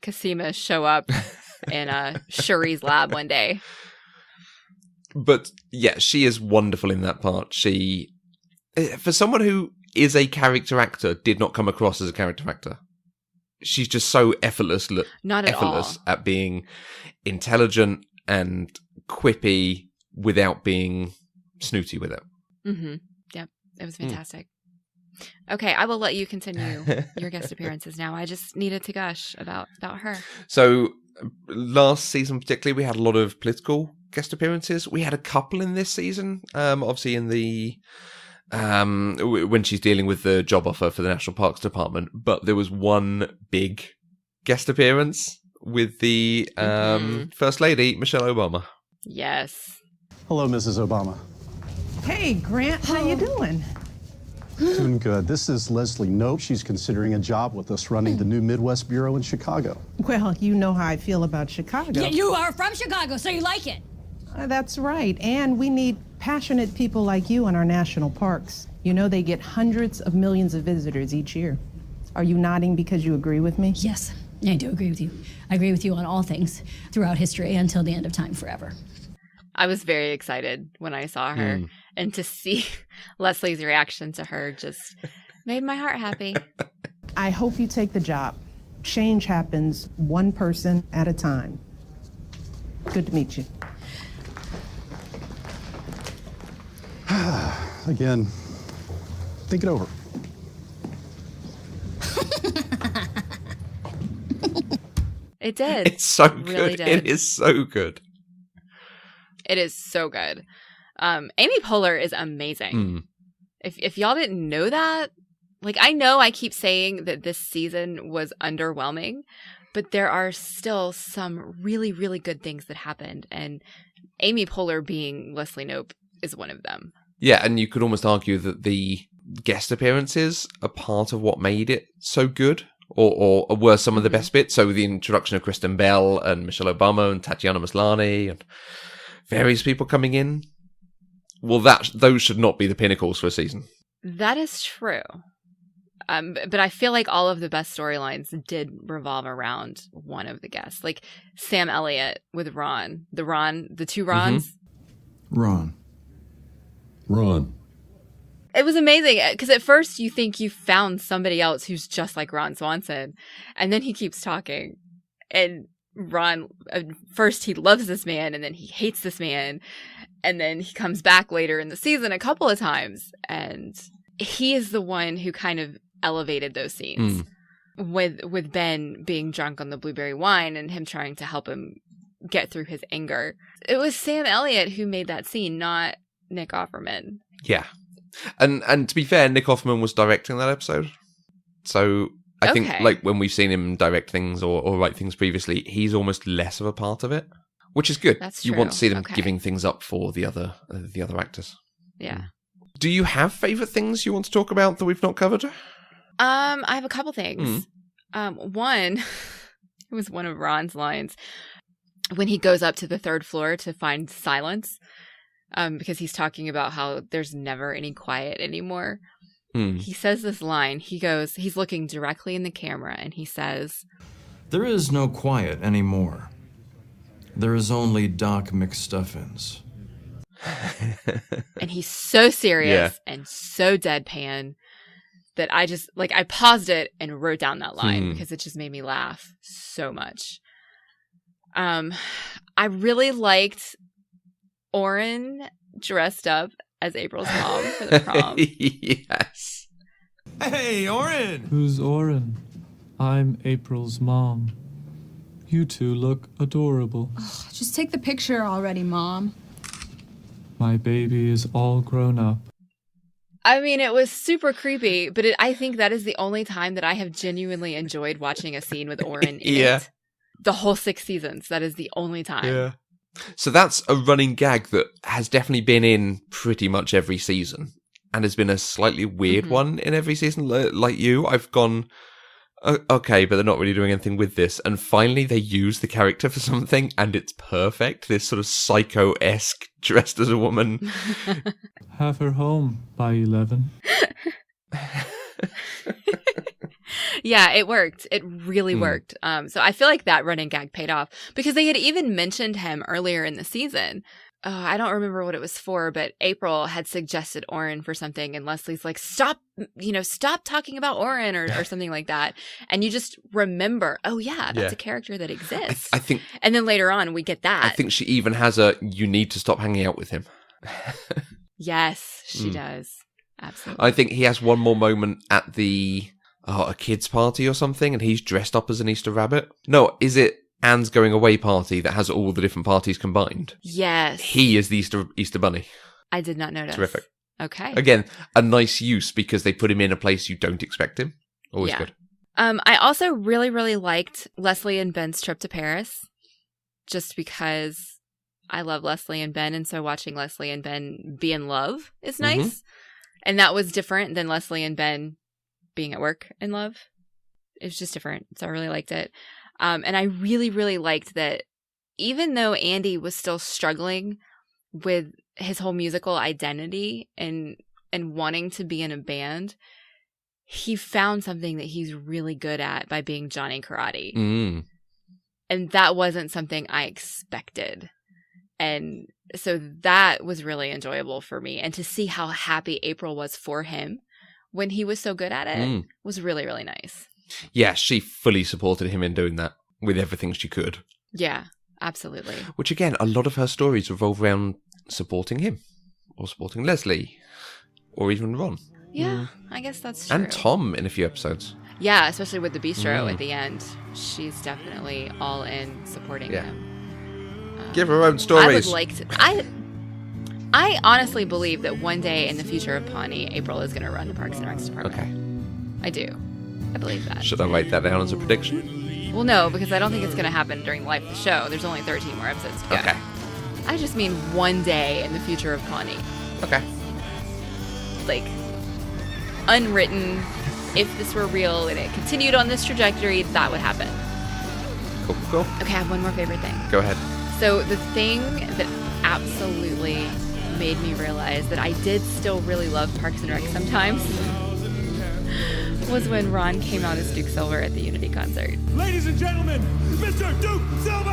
S1: Cosima show up in Shuri's lab one day.
S2: But yeah, she is wonderful in that part. She, for someone who is a character actor, did not come across as a character actor. She's just so effortless at being intelligent and quippy without being snooty with it.
S1: Mm-hmm. Yep, it was fantastic. Okay, I will let you continue your guest appearances now. I just needed to gush about her.
S2: So last season particularly, we had a lot of political guest appearances. We had a couple in this season, obviously in the when she's dealing with the job offer for the National Parks Department, but there was one big guest appearance with the First Lady, Michelle Obama.
S1: Yes.
S11: Hello, Mrs. Obama.
S12: Hey, Grant, how you doing?
S11: Doing good. This is Leslie Knope. She's considering a job with us running the new Midwest Bureau in Chicago.
S12: Well, you know how I feel about Chicago.
S13: Yeah, you are from Chicago, so you like it.
S12: That's right. And we need passionate people like you in our national parks. You know they get hundreds of millions of visitors each year. Are you nodding because you agree with me?
S13: Yes, I do agree with you. I agree with you on all things throughout history until the end of time forever.
S1: I was very excited when I saw her, and to see Leslie's reaction to her just made my heart happy.
S12: I hope you take the job. Change happens one person at a time. Good to meet you.
S11: Again, think it over.
S1: It did.
S2: It's so
S1: It really
S2: good.
S1: did.
S2: It is so good.
S1: It is so good. Amy Poehler is amazing. If y'all didn't know that, like, I know I keep saying that this season was underwhelming, but there are still some really, really good things that happened, and Amy Poehler being Leslie Knope is one of them.
S2: Yeah, and you could almost argue that the guest appearances are part of what made it so good, or were some of the best bits. So the introduction of Kristen Bell and Michelle Obama and Tatiana Maslany and various people coming in. Well, those should not be the pinnacles for a season.
S1: That is true. But I feel like all of the best storylines did revolve around one of the guests. Like Sam Elliott with Ron. The two Rons.
S10: Ron.
S1: It was amazing because at first you think you found somebody else who's just like Ron Swanson. And then he keeps talking. And Ron, first he loves this man and then he hates this man. And then he comes back later in the season a couple of times. And he is the one who kind of elevated those scenes with Ben being drunk on the blueberry wine and him trying to help him get through his anger. It was Sam Elliott who made that scene, not Nick Offerman.
S2: Yeah. And to be fair, Nick Offerman was directing that episode. So I think like when we've seen him direct things or write things previously, he's almost less of a part of it, which is good.
S1: That's
S2: you
S1: true.
S2: want to see them giving things up for the other actors.
S1: Yeah.
S2: Do you have favorite things you want to talk about that we've not covered?
S1: I have a couple things. One, it was one of Ron's lines when he goes up to the third floor to find silence, because he's talking about how there's never any quiet anymore. He says this line. He's looking directly in the camera and he says,
S14: "There is no quiet anymore. There is only Doc McStuffins."
S1: And he's so serious and so deadpan that I just, like, I paused it and wrote down that line because it just made me laugh so much. I really liked Oren dressed up as April's mom for the prom.
S2: Yes.
S14: Hey, Oren!
S15: Who's Oren? I'm April's mom. You two look adorable.
S16: Oh, just take the picture already, Mom.
S15: My baby is all grown up.
S1: I mean, it was super creepy, but I think that is the only time that I have genuinely enjoyed watching a scene with Oren in it. the whole 6 seasons. That is the only time.
S2: Yeah. So that's a running gag that has definitely been in pretty much every season and has been a slightly weird one in every season. Like you, I've gone, okay, but they're not really doing anything with this. And finally they use the character for something and it's perfect. This sort of psycho-esque dressed as a woman.
S15: Have her home by 11.
S1: Yeah, it worked. It really worked. So I feel like that running gag paid off because they had even mentioned him earlier in the season. I don't remember what it was for, but April had suggested Oren for something, and Leslie's like, stop talking about Oren or something like that. And you just remember, oh yeah, that's a character that exists.
S2: I think,
S1: and then later on we get that.
S2: I think she even has you need to stop hanging out with him.
S1: Yes, she does. Absolutely.
S2: I think he has one more moment at a kid's party or something, and he's dressed up as an Easter rabbit. No, is it Anne's going away party that has all the different parties combined?
S1: Yes.
S2: He is the Easter bunny.
S1: I did not notice.
S2: Terrific.
S1: Okay.
S2: Again, a nice use because they put him in a place you don't expect him. Always good.
S1: I also really, really liked Leslie and Ben's trip to Paris, just because I love Leslie and Ben, and so watching Leslie and Ben be in love is nice. And that was different than Leslie and Ben being at work in love. It was just different. So I really liked it. And I really, really liked that even though Andy was still struggling with his whole musical identity and wanting to be in a band, he found something that he's really good at by being Johnny Karate. And that wasn't something I expected. And so that was really enjoyable for me. And to see how happy April was for him when he was so good at it was really, really nice.
S2: Yeah, she fully supported him in doing that with everything she could.
S1: Yeah, absolutely.
S2: Which, again, a lot of her stories revolve around supporting him or supporting Leslie or even Ron.
S1: Yeah, I guess that's true.
S2: And Tom in a few episodes.
S1: Yeah, especially with the bistro at the end. She's definitely all in supporting him.
S2: Give her own stories.
S1: I would like to... I honestly believe that one day in the future of Pawnee, April is going to run the Parks and Recs department.
S2: Okay.
S1: I do. I believe that.
S2: Should I write that down as a prediction?
S1: Well, no, because I don't think it's going to happen during the life of the show. There's only 13 more episodes to go.
S2: Okay.
S1: I just mean one day in the future of Pawnee.
S2: Okay.
S1: Like, unwritten, if this were real and it continued on this trajectory, that would happen.
S2: Cool.
S1: Okay, I have one more favorite thing.
S2: Go ahead.
S1: So the thing that absolutely made me realize that I did still really love Parks and Rec sometimes was when Ron came out as Duke Silver at the Unity concert.
S17: Ladies and gentlemen, Mr. Duke Silver!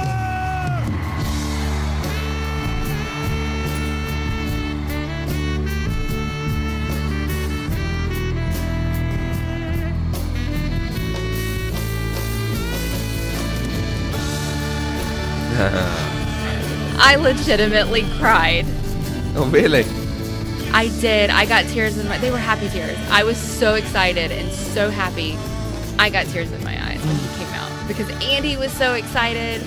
S1: I legitimately cried.
S2: Oh, really?
S1: I did. I got tears in my... They were happy tears. I was so excited and so happy. I got tears in my eyes when he came out because Andy was so excited.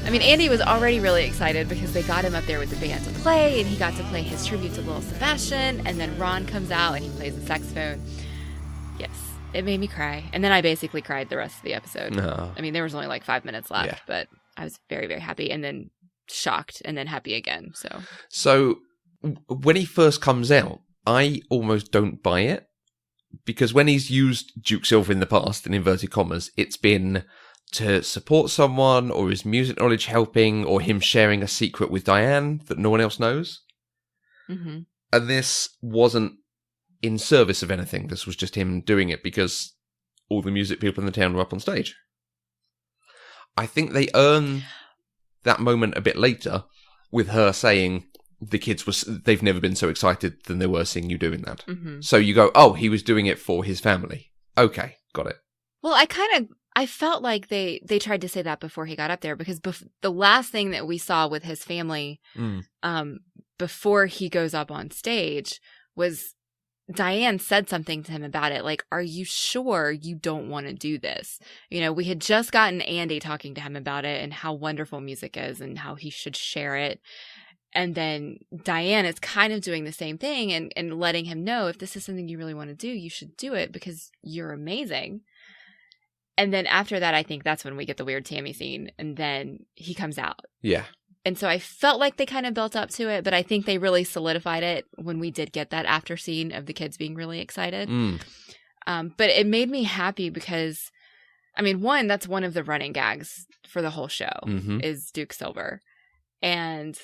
S1: I mean, Andy was already really excited because they got him up there with the band to play, and he got to play his tribute to Little Sebastian, and then Ron comes out and he plays the saxophone. Yes, it made me cry. And then I basically cried the rest of the episode.
S2: No.
S1: I mean, there was only like 5 minutes left, but I was very, very happy, and then shocked, and then happy again.
S2: So when he first comes out, I almost don't buy it, because when he's used Duke Silver in the past, in inverted commas, it's been to support someone, or his music knowledge helping, or him sharing a secret with Diane that no one else knows.
S1: Mm-hmm.
S2: And this wasn't in service of anything. This was just him doing it because all the music people in the town were up on stage. I think they earn that moment a bit later with her saying the kids they've never been so excited than they were seeing you doing that.
S1: Mm-hmm.
S2: So you go, oh, he was doing it for his family. Okay, got it.
S1: Well, I felt like they tried to say that before he got up there, because the last thing that we saw with his family before he goes up on stage was Diane said something to him about it, like, are you sure you don't want to do this? You know, we had just gotten Andy talking to him about it and how wonderful music is and how he should share it. And then Diane is kind of doing the same thing and letting him know, if this is something you really want to do, you should do it because you're amazing. And then after that, I think that's when we get the weird Tammy scene, and then he comes out.
S2: Yeah.
S1: And so I felt like they kind of built up to it, but I think they really solidified it when we did get that after scene of the kids being really excited. But it made me happy because, I mean, one, that's one of the running gags for the whole show is Duke Silver. And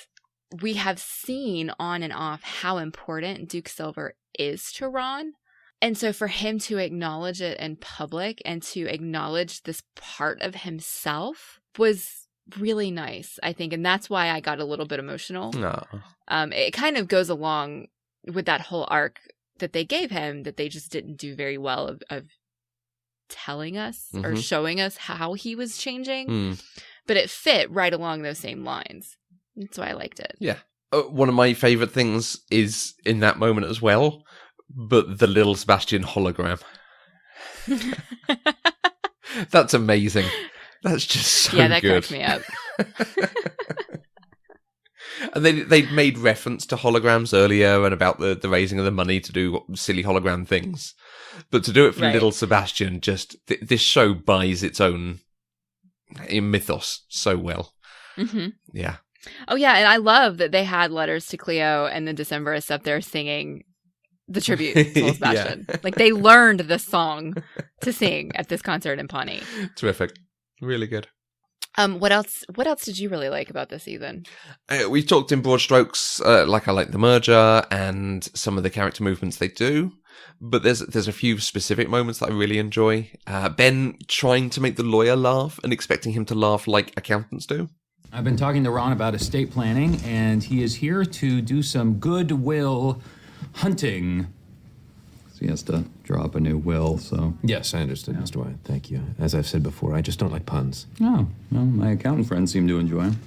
S1: we have seen on and off how important Duke Silver is to Ron. And so for him to acknowledge it in public and to acknowledge this part of himself was really nice, I think. And that's why I got a little bit emotional. It kind of goes along with that whole arc that they gave him that they just didn't do very well of telling us or showing us how he was changing. But it fit right along those same lines. That's why I liked it.
S2: Yeah. One of my favorite things is in that moment as well, but the little Sebastian hologram. That's amazing. That's just so good.
S1: Yeah, that cracked me up.
S2: And they'd made reference to holograms earlier and about the raising of the money to do silly hologram things. But to do it for little Sebastian, just this show buys its own mythos so well. Yeah.
S1: Oh, yeah. And I love that they had letters to Cleo and the Decemberists up there singing the tribute to Sebastian. Like they learned the song to sing at this concert in Pawnee.
S2: Terrific. Really good.
S1: What else did you really like about this season?
S2: We talked in broad strokes, like I like the merger and some of the character movements they do. But there's a few specific moments that I really enjoy. Ben trying to make the lawyer laugh and expecting him to laugh like accountants do.
S18: I've been talking to Ron about estate planning, and he is here to do some goodwill hunting.
S19: So he has to draw up a new will, so...
S20: Yes, I understood, Mr. Wyatt. Thank you. As I've said before, I just don't like puns.
S19: Oh, well, my accountant friends seem to enjoy them.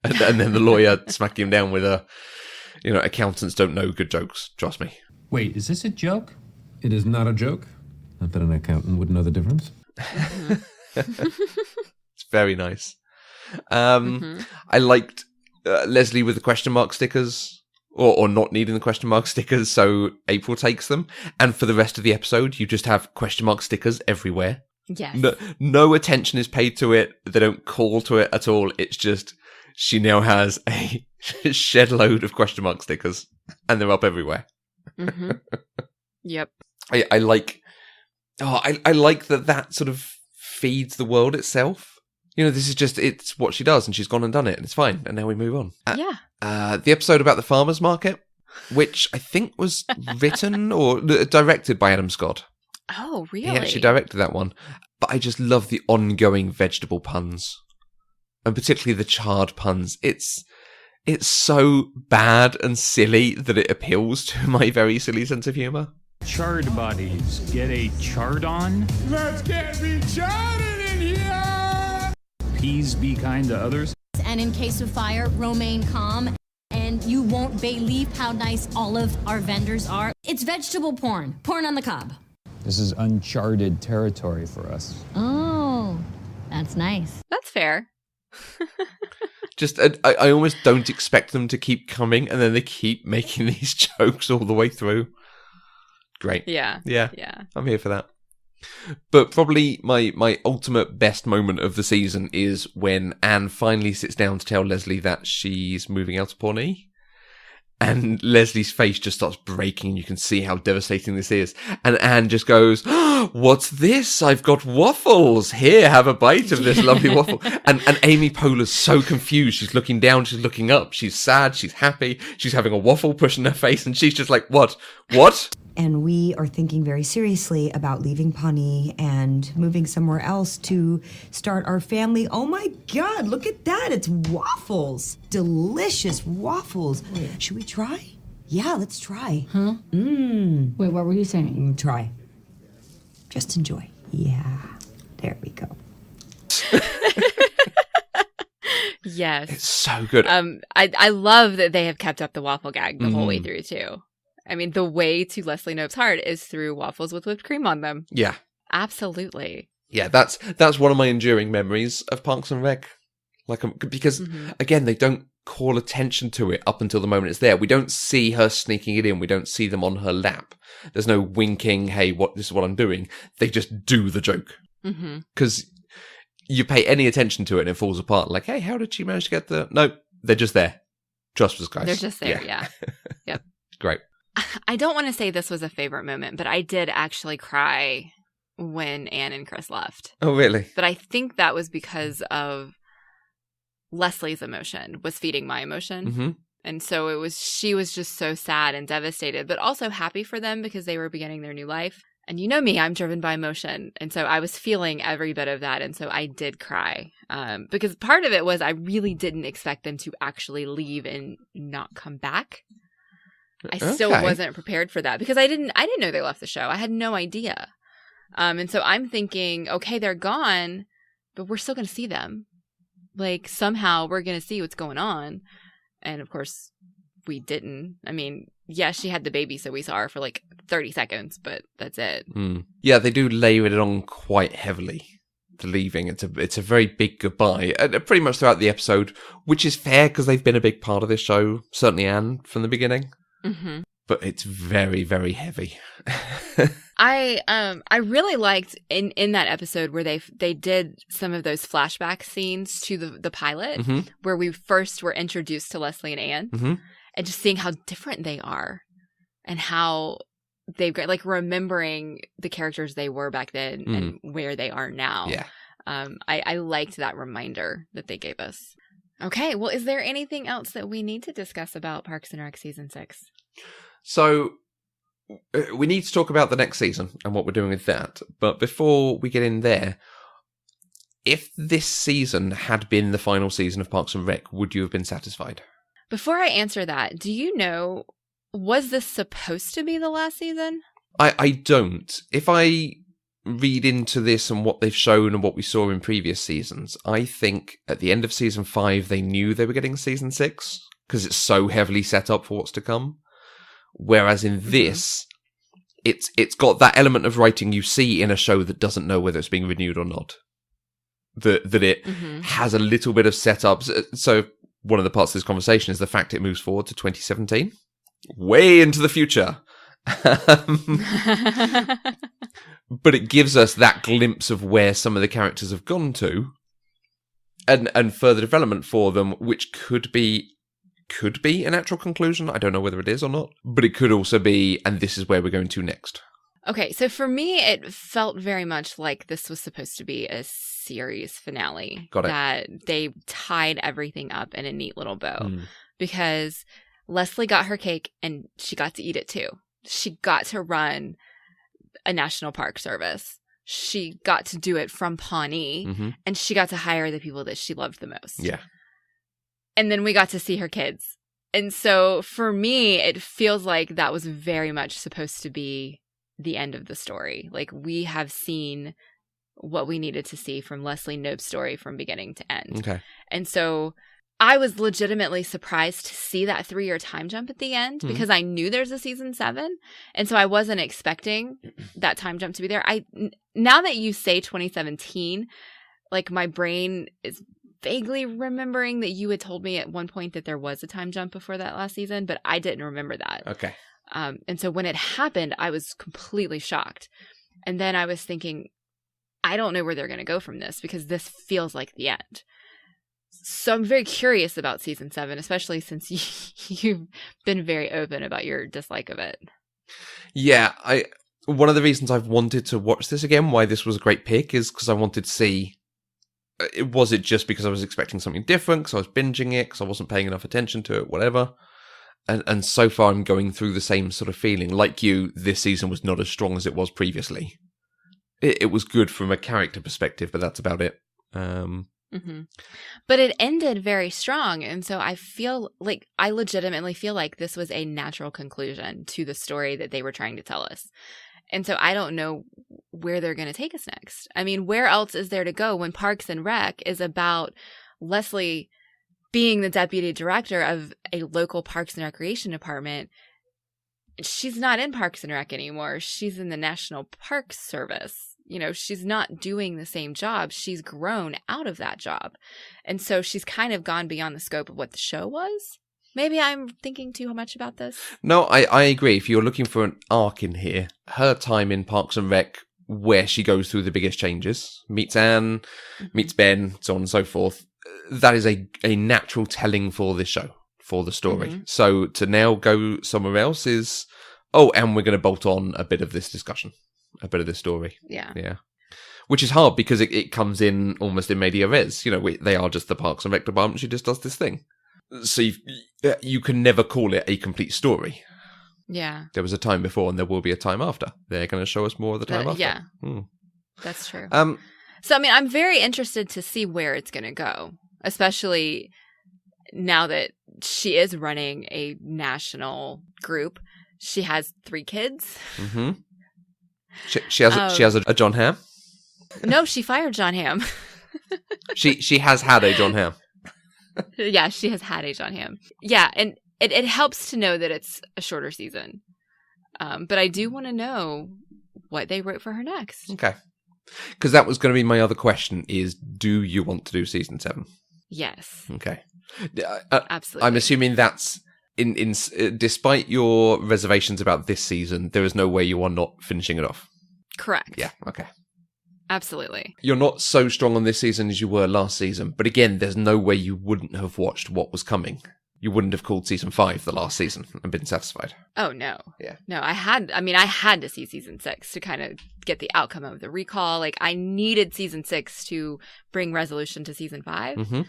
S2: And then the lawyer smacking him down with accountants don't know good jokes, trust me.
S18: Wait, is this a joke?
S20: It is not a joke. Not that an accountant would know the difference.
S2: It's very nice. I liked Leslie with the question mark stickers, or not needing the question mark stickers, so April takes them. And for the rest of the episode, you just have question mark stickers everywhere.
S1: Yes.
S2: No attention is paid to it. They don't call to it at all. It's just she now has a shed load of question mark stickers, and they're up everywhere.
S1: Yep.
S2: I like that sort of feeds the world itself. This is just, it's what she does, and she's gone and done it, and it's fine, and now we move on. The episode about the farmer's market, which I think was written or directed by Adam Scott.
S1: Oh, really?
S2: He actually directed that one. But I just love the ongoing vegetable puns, and particularly the chard puns. It's so bad and silly that it appeals to my very silly sense of humour.
S18: Chard bodies, get a chard on?
S17: Let's get me charded in here!
S18: Please be kind to others.
S13: And in case of fire, romaine calm. And you won't believe how nice all of our vendors are. It's vegetable porn. Porn on the cob.
S19: This is uncharted territory for us.
S13: Oh, that's nice.
S1: That's fair.
S2: Just, I almost don't expect them to keep coming, and then they keep making these jokes all the way through. Great.
S1: Yeah.
S2: I'm here for that. But probably my ultimate best moment of the season is when Anne finally sits down to tell Leslie that she's moving out to Pawnee. And Leslie's face just starts breaking. You can see how devastating this is. And Anne just goes, oh, what's this? I've got waffles. Here, have a bite of this lovely waffle. And Amy Poehler's so confused. She's looking down, she's looking up. She's sad, she's happy. She's having a waffle pushed in her face. And she's just like, what?
S21: And we are thinking very seriously about leaving Pawnee and moving somewhere else to start our family. Oh my God, look at that. It's waffles. Delicious waffles. Should we try? Yeah, let's try.
S13: Huh?
S21: Mmm.
S13: Wait, what were you saying?
S21: Try. Just enjoy. Yeah. There we go.
S1: Yes.
S2: It's so good.
S1: I love that they have kept up the waffle gag the whole way through, too. I mean, the way to Leslie Knope's heart is through waffles with whipped cream on them.
S2: Yeah.
S1: Absolutely.
S2: Yeah, that's one of my enduring memories of Parks and Rec. Because, again, they don't call attention to it up until the moment it's there. We don't see her sneaking it in. We don't see them on her lap. There's no winking, hey, this is what I'm doing. They just do the joke. Because you pay any attention to it and it falls apart. Like, hey, how did she manage to get the... No, they're just there. Trust us, guys.
S1: They're just there, yeah. Yep.
S2: Great.
S1: I don't want to say this was a favorite moment, but I did actually cry when Anne and Chris left.
S2: Oh, really?
S1: But I think that was because of Leslie's emotion was feeding my emotion.
S2: Mm-hmm.
S1: And so she was just so sad and devastated, but also happy for them because they were beginning their new life. And you know me, I'm driven by emotion. And so I was feeling every bit of that. And so I did cry because part of it was I really didn't expect them to actually leave and not come back. I still wasn't prepared for that because I didn't know they left the show. I had no idea. And so I'm thinking, okay, they're gone, but we're still going to see them. Like somehow we're going to see what's going on. And of course we didn't. I mean, yeah, she had the baby, so we saw her for like 30 seconds, but that's it.
S2: Yeah, they do layer it on quite heavily. The leaving, it's a very big goodbye, pretty much throughout the episode, which is fair because they've been a big part of this show. Certainly Anne from the beginning, but it's very, very heavy.
S1: I really liked in that episode where they did some of those flashback scenes to the pilot where we first were introduced to Leslie and Anne, and just seeing how different they are and how they've got, like, remembering the characters they were back then and where they are now.
S2: Yeah.
S1: I liked that reminder that they gave us. Okay, well, is there anything else that we need to discuss about Parks and Rec Season 6?
S2: So, we need to talk about the next season and what we're doing with that. But before we get in there, if this season had been the final season of Parks and Rec, would you have been satisfied?
S1: Before I answer that, do you know, was this supposed to be the last season?
S2: I don't. If I read into this and what they've shown and what we saw in previous seasons, I think at the end of season 5, they knew they were getting season 6 because it's so heavily set up for what's to come. Whereas in this, it's got that element of writing you see in a show that doesn't know whether it's being renewed or not. That it has a little bit of setup. So one of the parts of this conversation is the fact it moves forward to 2017. Way into the future. But it gives us that glimpse of where some of the characters have gone to and further development for them, which could be a natural conclusion. I don't know whether it is or not, but it could also be, and this is where we're going to next.
S1: Okay, so for me, it felt very much like this was supposed to be a series finale.
S2: Got it.
S1: That they tied everything up in a neat little bow. Because Leslie got her cake and she got to eat it too. She got to run a national park service. She got to do it from Pawnee, and she got to hire the people that she loved the most.
S2: Yeah.
S1: And then we got to see her kids. And so for me, it feels like that was very much supposed to be the end of the story. Like, we have seen what we needed to see from Leslie Knope's story from beginning to end.
S2: Okay.
S1: And so I was legitimately surprised to see that 3-year time jump at the end because I knew there's a season 7. And so I wasn't expecting that time jump to be there. Now that you say 2017, like, my brain is vaguely remembering that you had told me at one point that there was a time jump before that last season, but I didn't remember that.
S2: Okay.
S1: And so when it happened, I was completely shocked. And then I was thinking, I don't know where they're going to go from this because this feels like the end. So I'm very curious about season 7, especially since you've been very open about your dislike of it.
S2: Yeah, one of the reasons I've wanted to watch this again, why this was a great pick, is because I wanted to see, was it just because I was expecting something different, because I was binging it, because I wasn't paying enough attention to it, whatever. And so far I'm going through the same sort of feeling. Like you, this season was not as strong as it was previously. It was good from a character perspective, but that's about it.
S1: But it ended very strong. And so I legitimately feel like this was a natural conclusion to the story that they were trying to tell us. And so I don't know where they're going to take us next. I mean, where else is there to go when Parks and Rec is about Leslie being the deputy director of a local Parks and Recreation department? She's not in Parks and Rec anymore. She's in the National Park Service. You know, she's not doing the same job. She's grown out of that job. And so she's kind of gone beyond the scope of what the show was. Maybe I'm thinking too much about this.
S2: No, I agree. If you're looking for an arc in here, her time in Parks and Rec where she goes through the biggest changes, meets Anne, meets Ben, so on and so forth. That is a natural telling for this show, for the story. So to now go somewhere else is, and we're going to bolt on a bit of this discussion, a bit of this story.
S1: Yeah.
S2: Which is hard because it comes in almost in media res. They are just the Parks and Rec department. She just does this thing. So you can never call it a complete story.
S1: Yeah.
S2: There was a time before and there will be a time after. They're going to show us more of the time after.
S1: Yeah. That's true.
S2: So,
S1: I mean, I'm very interested to see where it's going to go, especially now that she is running a national group. She has 3 kids.
S2: Mm-hmm. She has a John Hamm?
S1: No, she fired John Hamm.
S2: She has had a John Hamm.
S1: Yeah, she has had a John Hamm. Yeah, and it helps to know that it's a shorter season. But I do want to know what they wrote for her next.
S2: Okay. Because that was going to be my other question is, do you want to do season 7?
S1: Yes.
S2: Okay.
S1: Absolutely.
S2: I'm assuming that's, despite your reservations about this season, there is no way you are not finishing it off.
S1: Correct.
S2: Yeah, okay.
S1: Absolutely.
S2: You're not so strong on this season as you were last season, but again, there's no way you wouldn't have watched what was coming. You wouldn't have called season 5 the last season and been satisfied.
S1: Oh, no.
S2: Yeah.
S1: No, I had to see season 6 to kind of get the outcome of the recall. Like, I needed season 6 to bring resolution to season 5.
S2: Mm-hmm.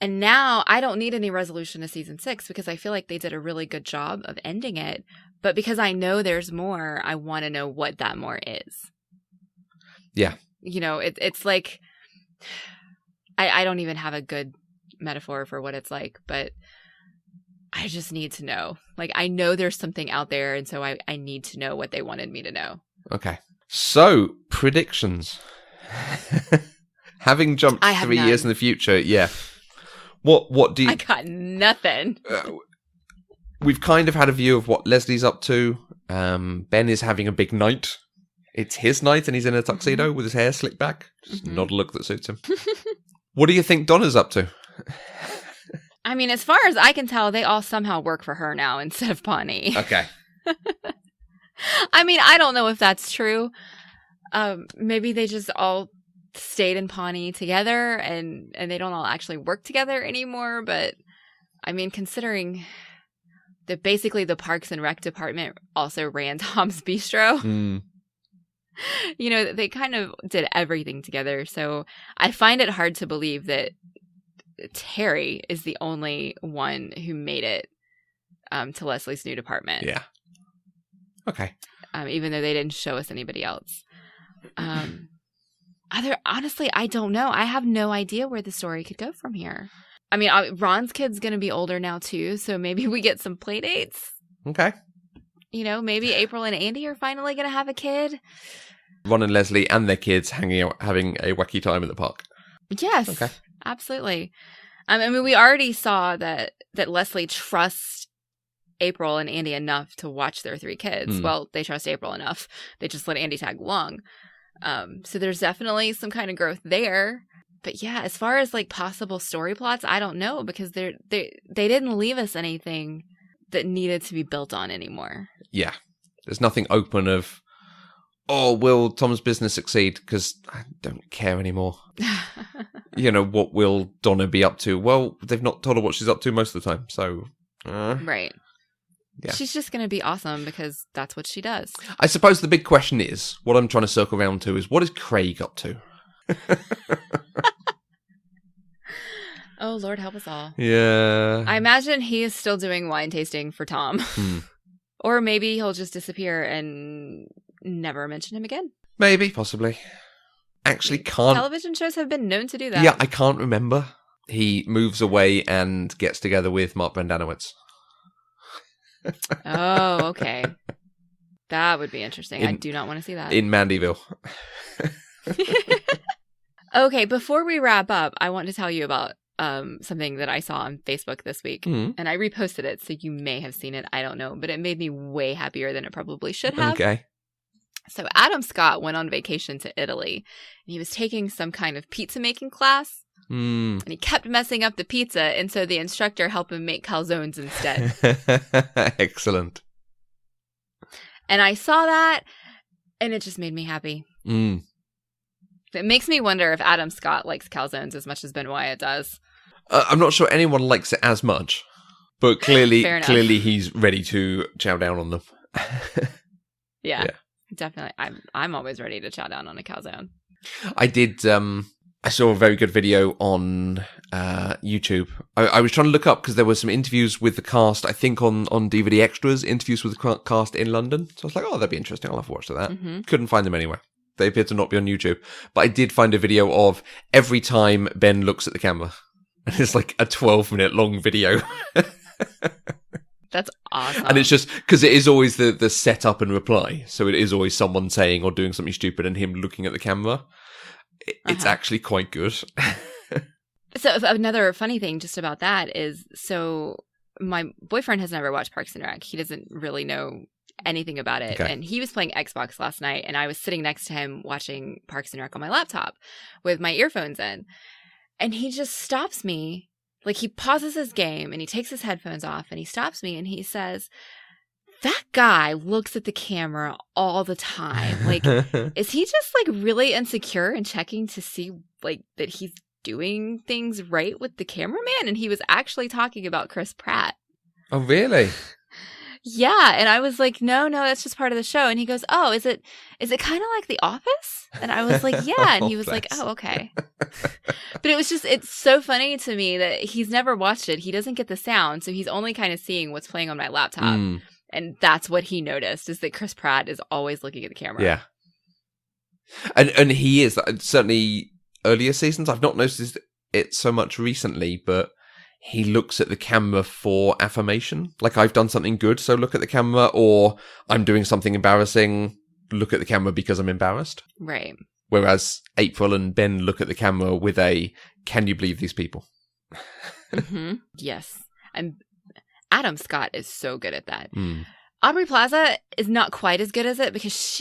S1: And now I don't need any resolution to season 6 because I feel like they did a really good job of ending it. But because I know there's more, I want to know what that more is.
S2: Yeah.
S1: It's like, I don't even have a good metaphor for what it's like, but I just need to know. Like, I know there's something out there, and so I need to know what they wanted me to know.
S2: Okay. So, predictions. Having jumped 3 years in the future, yeah. What do you...
S1: I got nothing.
S2: We've kind of had a view of what Leslie's up to. Ben is having a big night. It's his night, and he's in a tuxedo with his hair slicked back. Just not a look that suits him. What do you think Donna's up to?
S1: I mean, as far as I can tell, they all somehow work for her now instead of Pawnee.
S2: Okay.
S1: I mean, I don't know if that's true. Maybe they just all stayed in Pawnee together and they don't all actually work together anymore. But, I mean, considering that basically the Parks and Rec department also ran Tom's Bistro, they kind of did everything together. So I find it hard to believe that Terry is the only one who made it to Leslie's new department.
S2: Yeah. Okay.
S1: Even though they didn't show us anybody else. Honestly, I don't know. I have no idea where the story could go from here. I mean, Ron's kid's going to be older now too, so maybe we get some play dates.
S2: Okay.
S1: Maybe April and Andy are finally going to have a kid.
S2: Ron and Leslie and their kids hanging out, having a wacky time at the park.
S1: Yes.
S2: Okay.
S1: Absolutely. I mean, we already saw that Leslie trusts April and Andy enough to watch their 3 kids. Well, they trust April enough. They just let Andy tag along. So there's definitely some kind of growth there. But yeah, as far as like possible story plots, I don't know because they didn't leave us anything that needed to be built on anymore.
S2: Yeah. There's nothing open of, will Tom's business succeed? Because I don't care anymore. What will Donna be up to? Well, they've not told her what she's up to most of the time, so...
S1: Right.
S2: Yeah.
S1: She's just going to be awesome because that's what she does.
S2: I suppose the big question is, what I'm trying to circle around to is, what is Craig up to?
S1: Oh, Lord help us all.
S2: Yeah.
S1: I imagine he is still doing wine tasting for Tom. Or maybe he'll just disappear and never mention him again.
S2: Maybe, possibly. Actually can't...
S1: Television shows have been known to do that.
S2: Yeah, I can't remember. He moves away and gets together with Mark Brendanowitz.
S1: Oh, okay. That would be interesting. I do not want to see that.
S2: In Mandyville.
S1: Okay, before we wrap up, I want to tell you about something that I saw on Facebook this week. And I reposted it, so you may have seen it. I don't know. But it made me way happier than it probably should have.
S2: Okay.
S1: So Adam Scott went on vacation to Italy. And he was taking some kind of pizza making class. And he kept messing up the pizza. And so the instructor helped him make calzones instead.
S2: Excellent.
S1: And I saw that. And it just made me happy.
S2: Mm.
S1: It makes me wonder if Adam Scott likes calzones as much as Ben Wyatt does.
S2: I'm not sure anyone likes it as much, but clearly he's ready to chow down on them.
S1: Yeah, definitely. I'm always ready to chow down on a calzone.
S2: I did. I saw a very good video on YouTube. I was trying to look up because there were some interviews with the cast. I think on DVD extras, interviews with the cast in London. So I was like, oh, that'd be interesting. I'll have to watch that. Mm-hmm. Couldn't find them anywhere. They appear to not be on YouTube. But I did find a video of every time Ben looks at the camera. And it's like a 12-minute long video.
S1: That's awesome.
S2: And it's just because it is always the setup and reply. So it is always someone saying or doing something stupid and him looking at the camera. It's actually quite good.
S1: So another funny thing just about that is, so my boyfriend has never watched Parks and Rec. He doesn't really know anything about it. Okay. And he was playing Xbox last night, and I was sitting next to him watching Parks and Rec on my laptop with my earphones in. And he just stops me. Like, he pauses his game and he takes his headphones off and he stops me and he says, that guy looks at the camera all the time. Like, is he just like really insecure and checking to see like that he's doing things right with the cameraman? And he was actually talking about Chris Pratt.
S2: Oh, really?
S1: Yeah. And I was like, no, that's just part of the show. And he goes, oh, is it kind of like The Office? And I was like, yeah. And he was like, oh, okay. But it's so funny to me that he's never watched it. He doesn't get the sound. So he's only kind of seeing what's playing on my laptop. Mm. And that's what he noticed, is that Chris Pratt is always looking at the camera.
S2: Yeah. And he is, certainly earlier seasons. I've not noticed it so much recently, but he looks at the camera for affirmation. Like, I've done something good, so look at the camera, or I'm doing something embarrassing, look at the camera because I'm embarrassed.
S1: Right.
S2: Whereas April and Ben look at the camera with a, can you believe these people?
S1: Mm-hmm. Yes. And Adam Scott is so good at that. Mm. Aubrey Plaza is not quite as good as it, because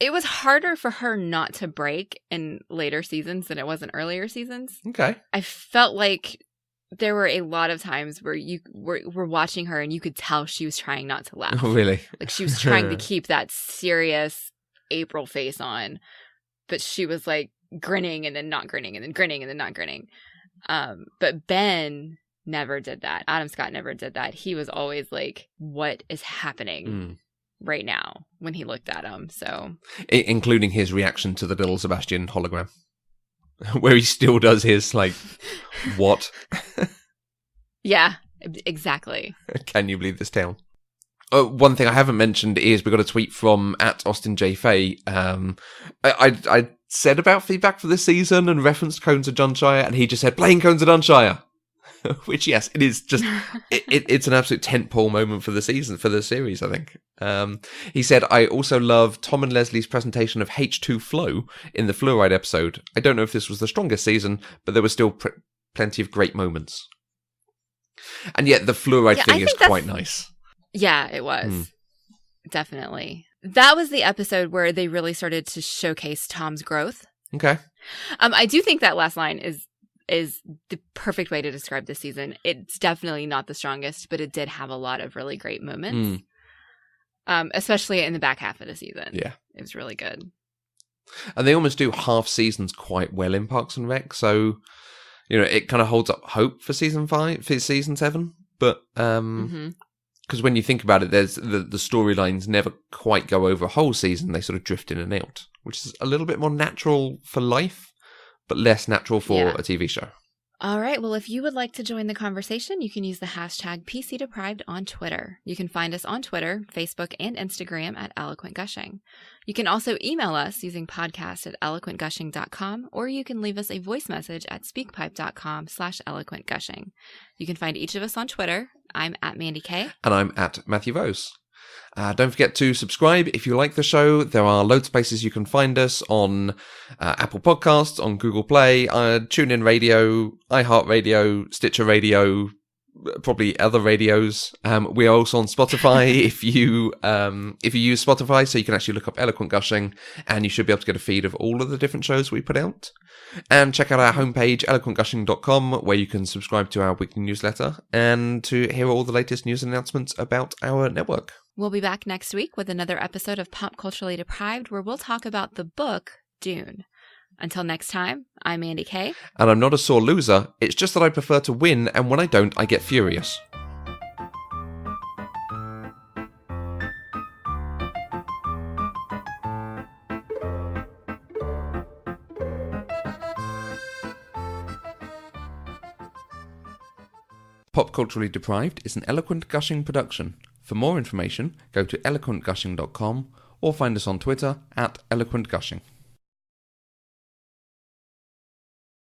S1: it was harder for her not to break in later seasons than it was in earlier seasons.
S2: Okay.
S1: I felt like there were a lot of times where you were watching her and you could tell she was trying not to laugh.
S2: Oh, really?
S1: Like, she was trying to keep that serious April face on, but she was like grinning and then not grinning and then grinning and then not grinning. But Ben never did that. Adam Scott never did that. He was always like, what is happening right now when he looked at him? So,
S2: including his reaction to the little Sebastian hologram, where he still does his like, what?
S1: Yeah, exactly.
S2: Can you believe this town? One thing I haven't mentioned is we got a tweet from @AustinJFay. I said about feedback for this season and referenced Cones of Dunshire, and he just said, playing Cones of Dunshire. Which, yes, it is just, it's an absolute tentpole moment for the season, for the series, I think. He said, I also love Tom and Leslie's presentation of H2 Flow in the Fluoride episode. I don't know if this was the strongest season, but there were still plenty of great moments. And yet the fluoride thing is quite nice.
S1: Yeah, it was. Definitely. That was the episode where they really started to showcase Tom's growth.
S2: Okay.
S1: I do think that last line is the perfect way to describe this season. It's definitely not the strongest, but it did have a lot of really great moments. Especially in the back half of the season.
S2: Yeah.
S1: It was really good.
S2: And they almost do half seasons quite well in Parks and Rec, so, you know, it kind of holds up hope for season 7. But, because when you think about it, there's the storylines never quite go over a whole season. They sort of drift in and out, which is a little bit more natural for life, but less natural for a TV show.
S1: All right. Well, if you would like to join the conversation, you can use the hashtag PCDeprived on Twitter. You can find us on Twitter, Facebook, and Instagram @EloquentGushing. You can also email us using podcast@eloquentgushing.com, or you can leave us a voice message at speakpipe.com/eloquentgushing. You can find each of us on Twitter. I'm @MandyK.
S2: And I'm @Matthew Vose. Don't forget to subscribe if you like the show. There are loads of places you can find us on Apple Podcasts, on Google Play, TuneIn Radio, iHeartRadio, Stitcher Radio, probably other radios. We are also on Spotify if you use Spotify, so you can actually look up Eloquent Gushing, and you should be able to get a feed of all of the different shows we put out. And check out our homepage, eloquentgushing.com, where you can subscribe to our weekly newsletter and to hear all the latest news and announcements about our network.
S1: We'll be back next week with another episode of Pop Culturally Deprived, where we'll talk about the book Dune. Until next time, I'm Andy Kay.
S2: And I'm not a sore loser, it's just that I prefer to win, and when I don't, I get furious. Pop Culturally Deprived is an Eloquent Gushing production. For more information, go to eloquentgushing.com or find us on Twitter @eloquentgushing.